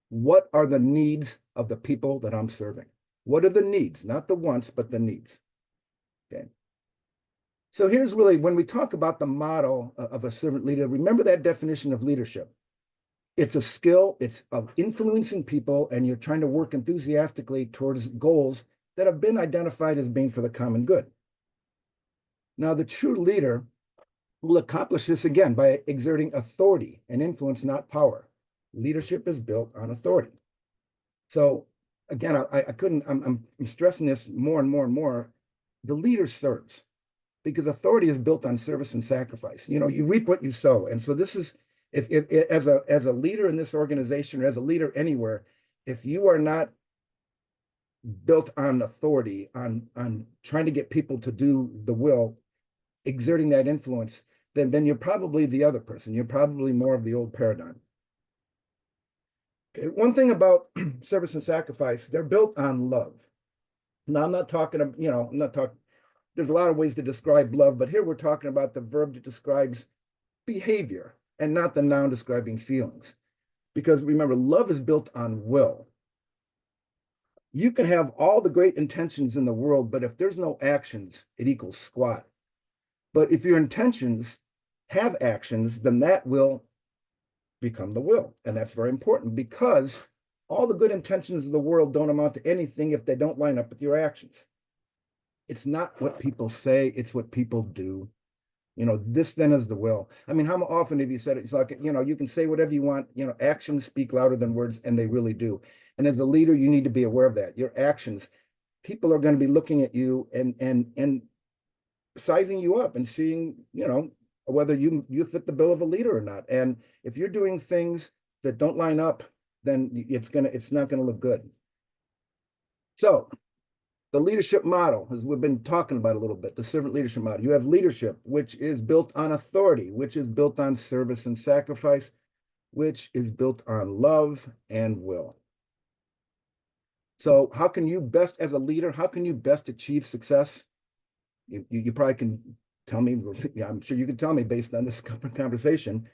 what are the needs of the people that I'm serving? What are the needs? Not the wants, but the needs. Okay. So here's really, when we talk about the model of a servant leader, remember that definition of leadership. It's a skill, it's of influencing people, and you're trying to work enthusiastically towards goals that have been identified as being for the common good. Now, the true leader will accomplish this again by exerting authority and influence, not power. Leadership is built on authority. So again, I'm stressing this more and more and more. The leader serves because authority is built on service and sacrifice. You know, you reap what you sow. And so this is, if as a leader in this organization or as a leader anywhere, if you are not built on authority, on trying to get people to do the will, exerting that influence, then you're probably the other person. You're probably more of the old paradigm. Okay, one thing about service and sacrifice, they're built on love. Now, I'm not talking, there's a lot of ways to describe love, but here we're talking about the verb that describes behavior and not the noun describing feelings. Because remember, love is built on will. You can have all the great intentions in the world, but if there's no actions, it equals squat. But if your intentions have actions, then that will become the will. And that's very important because all the good intentions of the world don't amount to anything if they don't line up with your actions. It's not what people say, it's what people do. You know, this then is the will. I mean, how often have you said it? It's like, you can say whatever you want, actions speak louder than words, and they really do. And as a leader, you need to be aware of that. Your actions, people are going to be looking at you and sizing you up and seeing, whether you fit the bill of a leader or not. And if you're doing things that don't line up, then it's not gonna look good. So the leadership model, as we've been talking about a little bit, the servant leadership model. You have leadership, which is built on authority, which is built on service and sacrifice, which is built on love and will. So how can you best, as a leader, how can you best achieve success? You probably can tell me, I'm sure you can tell me based on this conversation.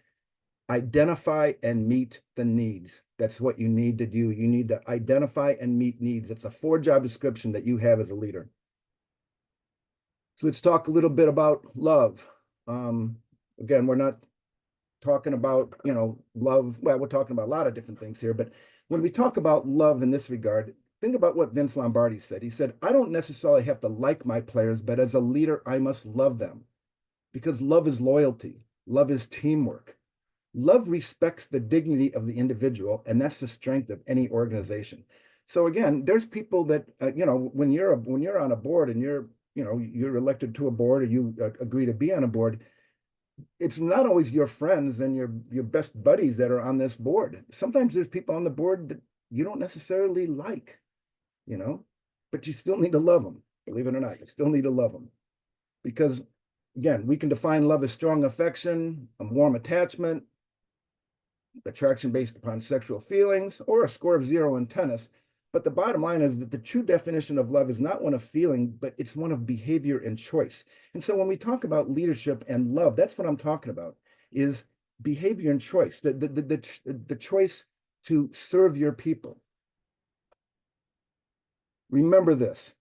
Identify and meet the needs. That's what you need to do. You need to identify and meet needs. It's a 4-job description that you have as a leader. So let's talk a little bit about love. Again, we're not talking about, love, well, we're talking about a lot of different things here, but when we talk about love in this regard, think about what Vince Lombardi said. He said, I don't necessarily have to like my players, but as a leader, I must love them because love is loyalty. Love is teamwork. Love respects the dignity of the individual, and that's the strength of any organization. So again, there's people that, when you're on a board and you're elected to a board or you agree to be on a board, it's not always your friends and your best buddies that are on this board. Sometimes there's people on the board that you don't necessarily like, but you still need to love them. Believe it or not, you still need to love them. Because again, we can define love as strong affection, a warm attachment, attraction based upon sexual feelings, or a score of 0 in tennis. But the bottom line is that the true definition of love is not one of feeling, but it's one of behavior and choice. And so when we talk about leadership and love, that's what I'm talking about, is behavior and choice, the choice to serve your people. Remember this,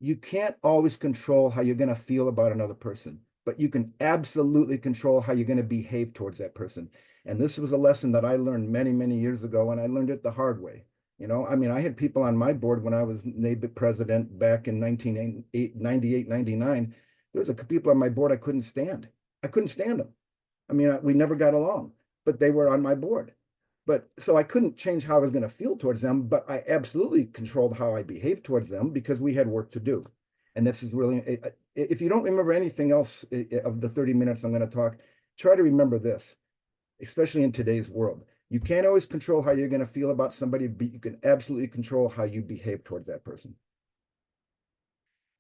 you can't always control how you're going to feel about another person, but you can absolutely control how you're going to behave towards that person. And this was a lesson that I learned many, many years ago, and I learned it the hard way. I had people on my board when I was NABIP president back in 1998, 99. There was people on my board I couldn't stand. I couldn't stand them. We never got along, but they were on my board. But so I couldn't change how I was going to feel towards them, but I absolutely controlled how I behaved towards them because we had work to do. And this is really, if you don't remember anything else of the 30 minutes I'm going to talk, try to remember this, especially in today's world. You can't always control how you're going to feel about somebody, but you can absolutely control how you behave towards that person.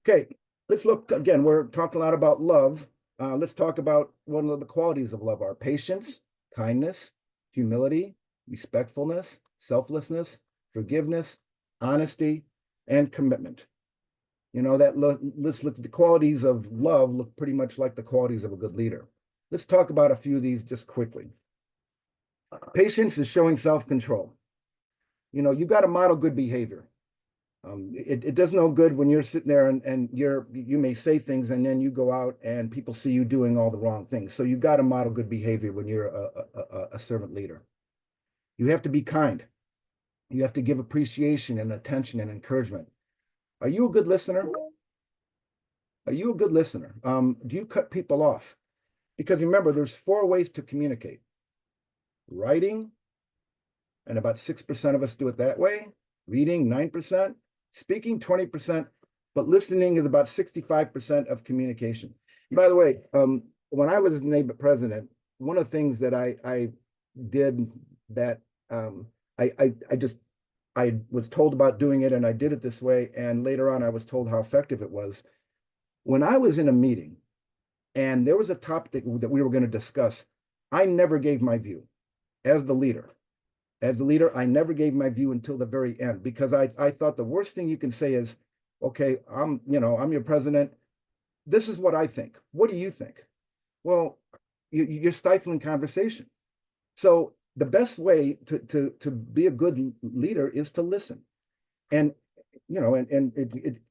Okay, let's look again. We're talking a lot about love. Let's talk about one of the qualities of love are patience, kindness, humility, respectfulness, selflessness, forgiveness, honesty, and commitment. Let's look at the qualities of love look pretty much like the qualities of a good leader. Let's talk about a few of these just quickly. Patience is showing self-control. You got to model good behavior. It does no good when you're sitting there and you may say things and then you go out and people see you doing all the wrong things. So you got to model good behavior when you're a servant leader. You have to be kind. You have to give appreciation and attention and encouragement. Are you a good listener? Are you a good listener? Do you cut people off? Because remember, there's 4 ways to communicate. Writing, and about 6% of us do it that way. Reading, 9%. Speaking, 20%. But listening is about 65% of communication. By the way, when I was NABIP president, one of the things that I did that I was told about doing it and I did it this way. And later on, I was told how effective it was. When I was in a meeting and there was a topic that we were going to discuss, I never gave my view as the leader. As the leader, I never gave my view until the very end because I thought the worst thing you can say is, okay, I'm your president. This is what I think. What do you think? Well, you're stifling conversation. So the best way to be a good leader is to listen. And,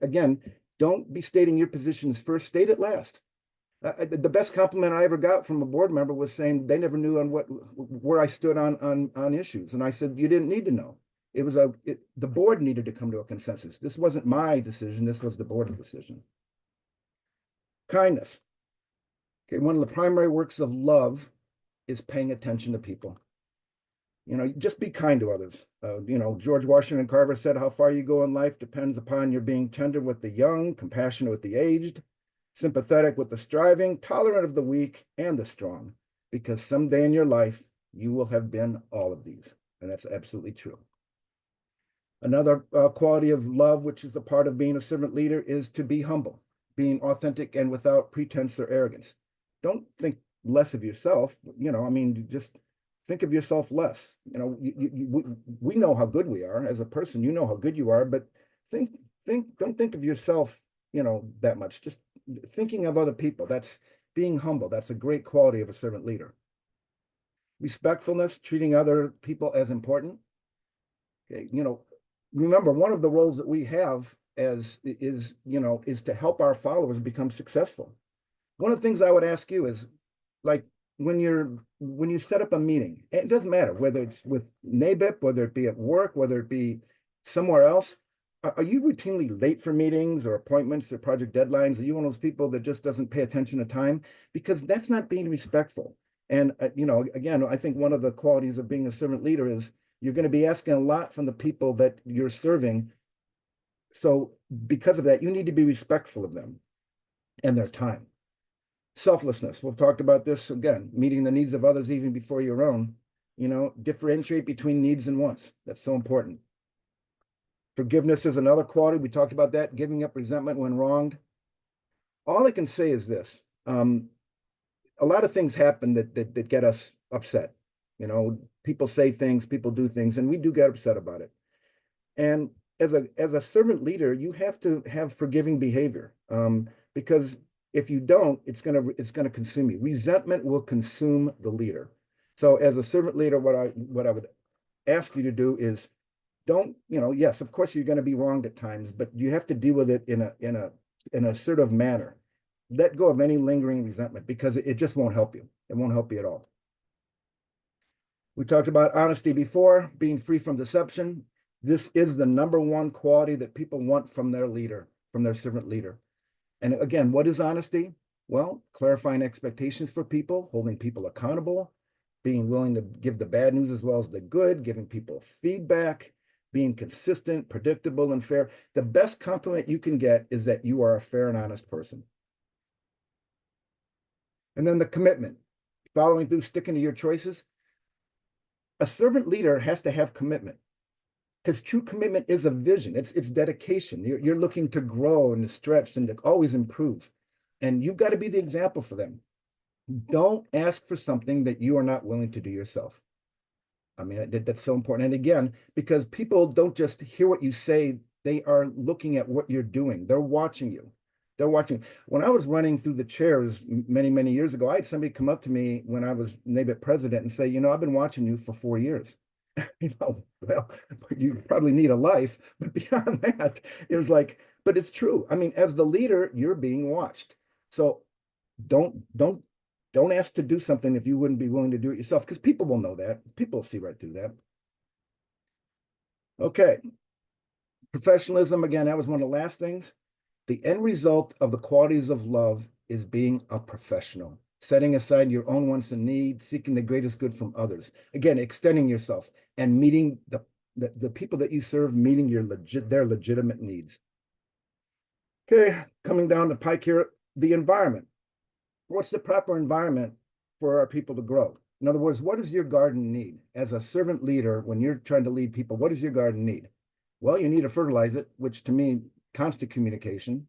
again, don't be stating your positions first, state it last. The best compliment I ever got from a board member was saying they never knew where I stood on issues. And I said, you didn't need to know. It was the board needed to come to a consensus. This wasn't my decision. This was the board's decision. Kindness. Okay, one of the primary works of love is paying attention to people. Just be kind to others. George Washington Carver said, how far you go in life depends upon your being tender with the young, compassionate with the aged, sympathetic with the striving, tolerant of the weak and the strong, because someday in your life, you will have been all of these. And that's absolutely true. Another quality of love, which is a part of being a servant leader, is to be humble, being authentic and without pretense or arrogance. Don't think less of yourself, just think of yourself less. We know how good we are as a person, how good you are, but don't think of yourself, that much. Just thinking of other people. That's being humble. That's a great quality of a servant leader. Respectfulness, treating other people as important. Okay, remember, one of the roles that we have is to help our followers become successful. One of the things I would ask you is, like, when you set up a meeting, it doesn't matter whether it's with NABIP, whether it be at work, whether it be somewhere else. Are you routinely late for meetings or appointments or project deadlines? Are you one of those people that just doesn't pay attention to time? Because that's not being respectful. And again, I think one of the qualities of being a servant leader is you're going to be asking a lot from the people that you're serving. So because of that, you need to be respectful of them and their time. Selflessness. We've talked about this again, meeting the needs of others even before your own. Differentiate between needs and wants. That's so important. Forgiveness is another quality. We talked about that, giving up resentment when wronged. All I can say is this. A lot of things happen that get us upset. People say things, people do things, and we do get upset about it. And as a servant leader, you have to have forgiving behavior, because if you don't, it's gonna consume you. Resentment will consume the leader. So as a servant leader, what I would ask you to do is don't, yes, of course you're going to be wronged at times, but you have to deal with it in an assertive manner. Let go of any lingering resentment because it just won't help you. It won't help you at all. We talked about honesty before, being free from deception. This is the #1 quality that people want from their leader, from their servant leader. And again, what is honesty? Well, clarifying expectations for people, holding people accountable, being willing to give the bad news as well as the good, giving people feedback, being consistent, predictable, and fair. The best compliment you can get is that you are a fair and honest person. And then the commitment, following through, sticking to your choices. A servant leader has to have commitment. Because true commitment is a vision. It's dedication. You're looking to grow and to stretch and to always improve. And you've got to be the example for them. Don't ask for something that you are not willing to do yourself. I mean, that's so important. And again, because people don't just hear what you say, they are looking at what you're doing. They're watching you. They're watching. When I was running through the chairs many, many years ago, I had somebody come up to me when I was NABIP president and say, I've been watching you for 4 years. Well, you probably need a life, but beyond that, it was like, but it's true. I mean, as the leader, you're being watched. So don't ask to do something if you wouldn't be willing to do it yourself, because people will know that. People will see right through that. Okay. Professionalism, again, that was one of the last things. The end result of the qualities of love is being a professional, setting aside your own wants and needs, seeking the greatest good from others. Again, extending yourself and meeting the people that you serve, meeting their legitimate needs. Okay, coming down the pike here, the environment. What's the proper environment for our people to grow? In other words, what does your garden need? As a servant leader, when you're trying to lead people, what does your garden need? Well, you need to fertilize it, which to me, constant communication.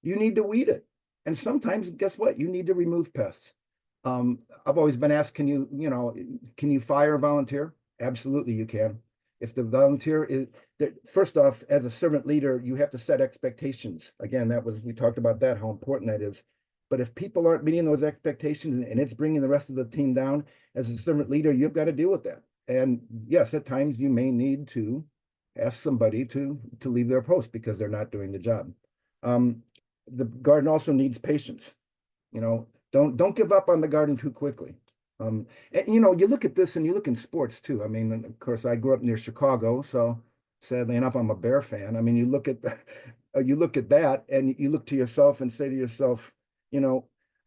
You need to weed it. And sometimes, guess what? You need to remove pests. I've always been asked, can you fire a volunteer? Absolutely, you can. If the volunteer is, first off, as a servant leader, you have to set expectations. Again, we talked about that, how important that is. But if people aren't meeting those expectations and it's bringing the rest of the team down, as a servant leader, you've got to deal with that. And yes, at times you may need to ask somebody to leave their post because they're not doing the job. The garden also needs patience. Don't give up on the garden too quickly. And you look at this and you look in sports too. I mean, of course, I grew up near Chicago, so sadly enough, I'm a Bear fan. I mean, you look at that and you look to yourself and say to yourself,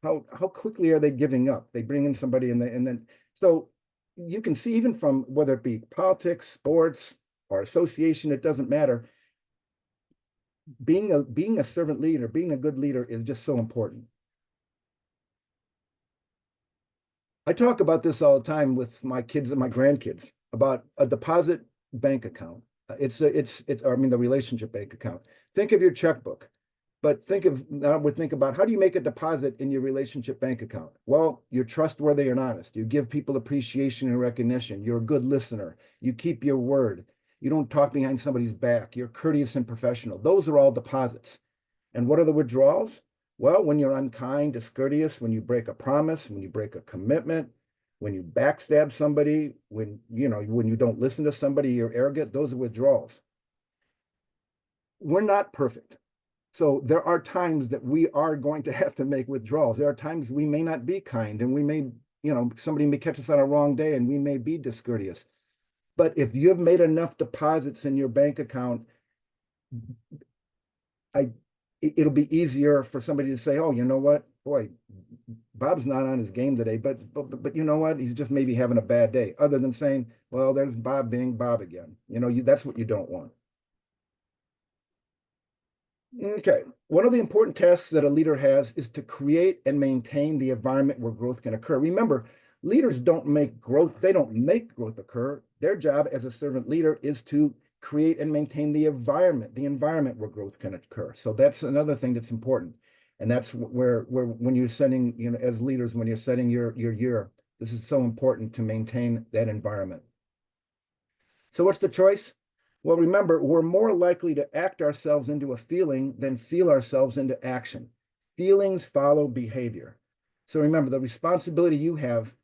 how quickly are they giving up? They bring in somebody and then so you can see, even from whether it be politics, sports, or association, it doesn't matter. Being a servant leader, being a good leader is just so important. I talk about this all the time with my kids and my grandkids about a deposit bank account. It's I mean, the relationship bank account. Think of your checkbook, but think about how do you make a deposit in your relationship bank account? Well, you're trustworthy and honest. You give people appreciation and recognition. You're a good listener. You keep your word. You don't talk behind somebody's back. You're courteous and professional. Those are all deposits. And what are the withdrawals? Well, when you're unkind, discourteous, when you break a promise, when you break a commitment, when you backstab somebody, when you don't listen to somebody, you're arrogant, those are withdrawals. We're not perfect. So there are times that we are going to have to make withdrawals. There are times we may not be kind and we may somebody may catch us on a wrong day and we may be discourteous. But if you've made enough deposits in your bank account, it'll be easier for somebody to say, oh, you know what, boy, Bob's not on his game today, but you know what, he's just maybe having a bad day, other than saying, well, there's Bob being Bob again. That's what you don't want. Okay, one of the important tasks that a leader has is to create and maintain the environment where growth can occur. Remember, leaders don't make growth, they don't make growth occur. Their job as a servant leader is to create and maintain the environment where growth can occur. So that's another thing that's important. And that's where when you're setting, as leaders, when you're setting your year, this is so important to maintain that environment. So what's the choice? Well, remember, we're more likely to act ourselves into a feeling than feel ourselves into action. Feelings follow behavior. So remember, the responsibility you have,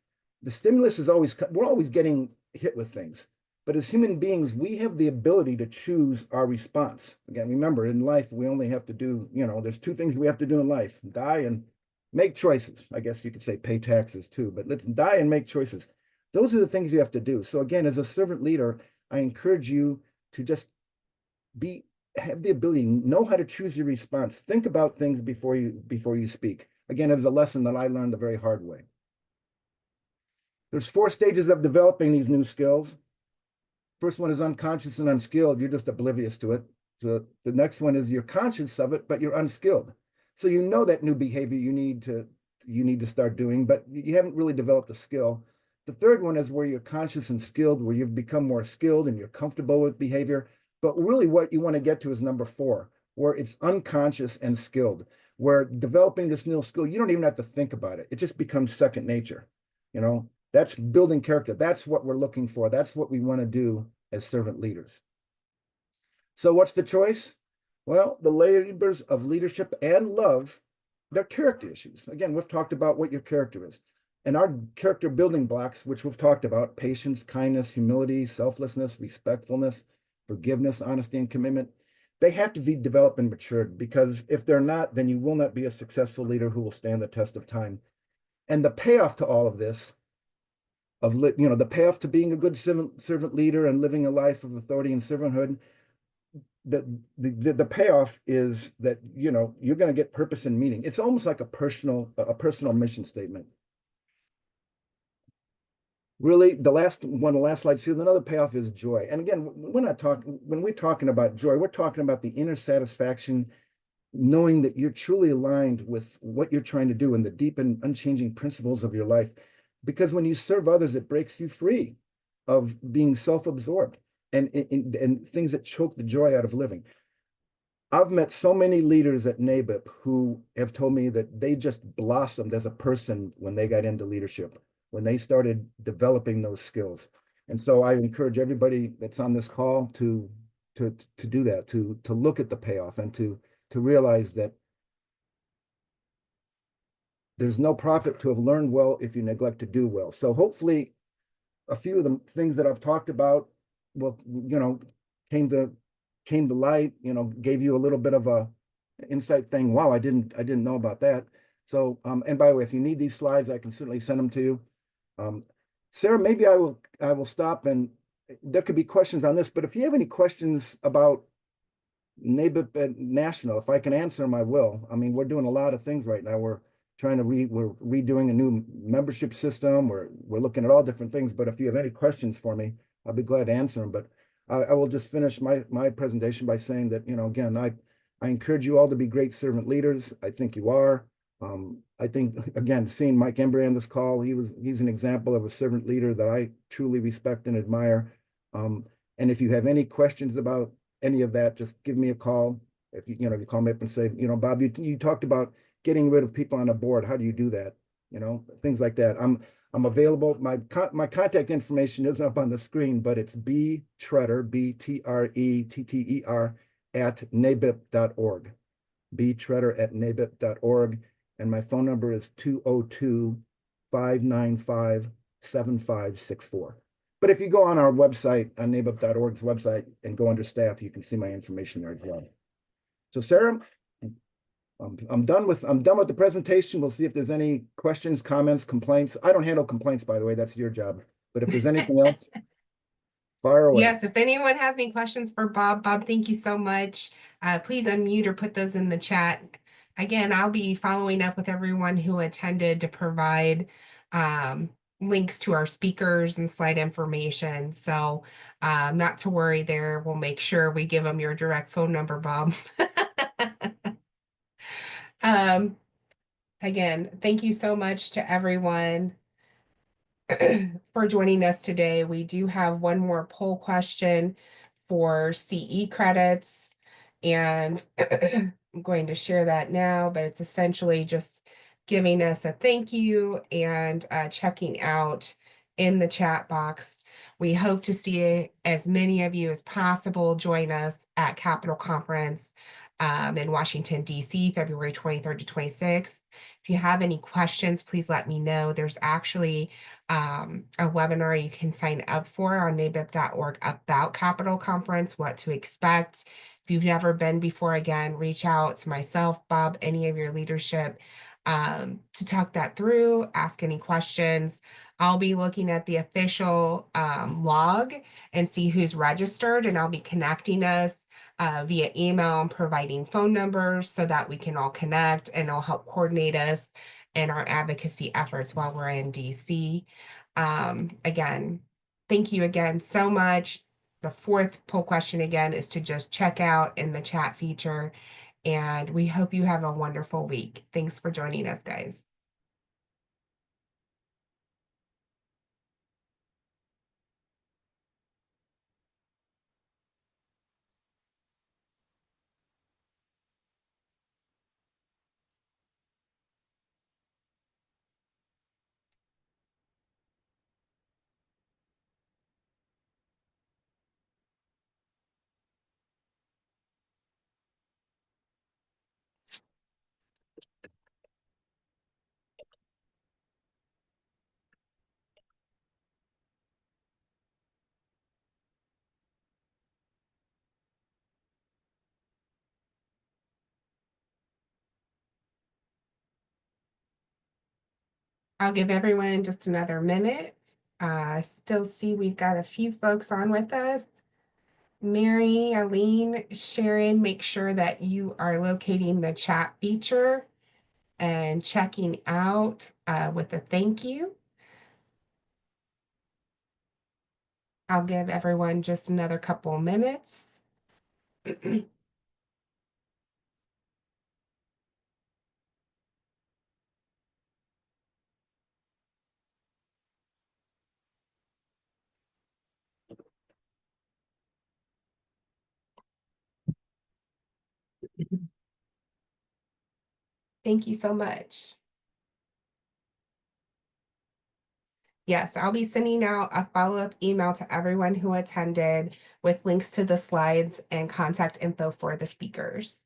the stimulus is we're always getting hit with things. But as human beings, we have the ability to choose our response. Again, remember, in life, we only have to do, there's two things we have to do in life: die and make choices. I guess you could say pay taxes too, but let's die and make choices. Those are the things you have to do. So again, as a servant leader, I encourage you to just have the ability, know how to choose your response. Think about things before you speak. Again, it was a lesson that I learned the very hard way. There's 4 stages of developing these new skills. First one is unconscious and unskilled. You're just oblivious to it. So the next one is you're conscious of it, but you're unskilled. So you know that new behavior you need to start doing, but you haven't really developed a skill. The third one is where you're conscious and skilled, where you've become more skilled and you're comfortable with behavior. But really what you want to get to is number 4, where it's unconscious and skilled, where developing this new skill, you don't even have to think about it. It just becomes second nature. That's building character. That's what we're looking for. That's what we want to do as servant leaders. So what's the choice? Well, the labors of leadership and love, they're character issues. Again, we've talked about what your character is. And our character building blocks, which we've talked about: patience, kindness, humility, selflessness, respectfulness, forgiveness, honesty, and commitment. They have to be developed and matured, because if they're not, then you will not be a successful leader who will stand the test of time. And the payoff to all of this, the payoff to being a good servant leader and living a life of authority and servanthood, the payoff is that you're going to get purpose and meaning. It's almost like a personal mission statement. Really, the last slide here, another payoff is joy. And again, when we're talking about joy, we're talking about the inner satisfaction, knowing that you're truly aligned with what you're trying to do and the deep and unchanging principles of your life. Because when you serve others, it breaks you free of being self-absorbed and things that choke the joy out of living. I've met so many leaders at NABIP who have told me that they just blossomed as a person when they got into leadership, when they started developing those skills. And so I encourage everybody that's on this call to do that, to look at the payoff and to realize that there's no profit to have learned well if you neglect to do well. So hopefully a few of the things that I've talked about came to light, gave you a little bit of a insight thing. Wow, I didn't know about that. So and by the way, if you need these slides, I can certainly send them to you. Sarah, maybe I will stop, and there could be questions on this, but if you have any questions about NABIP and National, if I can answer them, I will. I mean, we're doing a lot of things right now. We're redoing a new membership system. We're looking at all different things, but if you have any questions for me, I'll be glad to answer them. But I will just finish my presentation by saying that, again, I encourage you all to be great servant leaders. I think you are. I think, again, seeing Mike Embry on this call, he's an example of a servant leader that I truly respect and admire. And if you have any questions about any of that, just give me a call. If you call me up and say, Bob, you talked about getting rid of people on a board. How do you do that? Things like that. I'm available. My contact information isn't up on the screen, but it's btretter, BTRETTER @nabip.org. btretter@nabip.org. And my phone number is 202-595-7564. But if you go on our website, on nabip.org's website, and go under staff, you can see my information there as well. So Sarah, I'm done with the presentation. We'll see if there's any questions, comments, complaints. I don't handle complaints, by the way. That's your job. But if there's anything else, fire away. Yes, if anyone has any questions for Bob, thank you so much. Please unmute or put those in the chat. Again, I'll be following up with everyone who attended to provide links to our speakers and slide information. So not to worry there. We'll make sure we give them your direct phone number, Bob. Again, thank you so much to everyone for joining us today. We do have one more poll question for CE credits, and I'm going to share that now, but it's essentially just giving us a thank you and checking out in the chat box. We hope to see as many of you as possible join us at Capitol Conference in Washington, D.C., February 23rd to 26th. If you have any questions, please let me know. There's actually a webinar you can sign up for on nabip.org about Capitol Conference, what to expect. If you've never been before, again, reach out to myself, Bob, any of your leadership to talk that through, ask any questions. I'll be looking at the official log and see who's registered, and I'll be connecting us via email and providing phone numbers so that we can all connect, and it'll help coordinate us in our advocacy efforts while we're in DC. Again, thank you again so much. The fourth poll question again is to just check out in the chat feature, and we hope you have a wonderful week. Thanks for joining us, guys. I'll give everyone just another minute. Still see we've got a few folks on with us. Mary, Aline, Sharon, make sure that you are locating the chat feature and checking out with a thank you. I'll give everyone just another couple minutes. Thank you so much. Yes, I'll be sending out a follow-up email to everyone who attended with links to the slides and contact info for the speakers.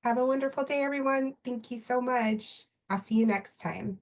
Have a wonderful day, everyone. Thank you so much. I'll see you next time.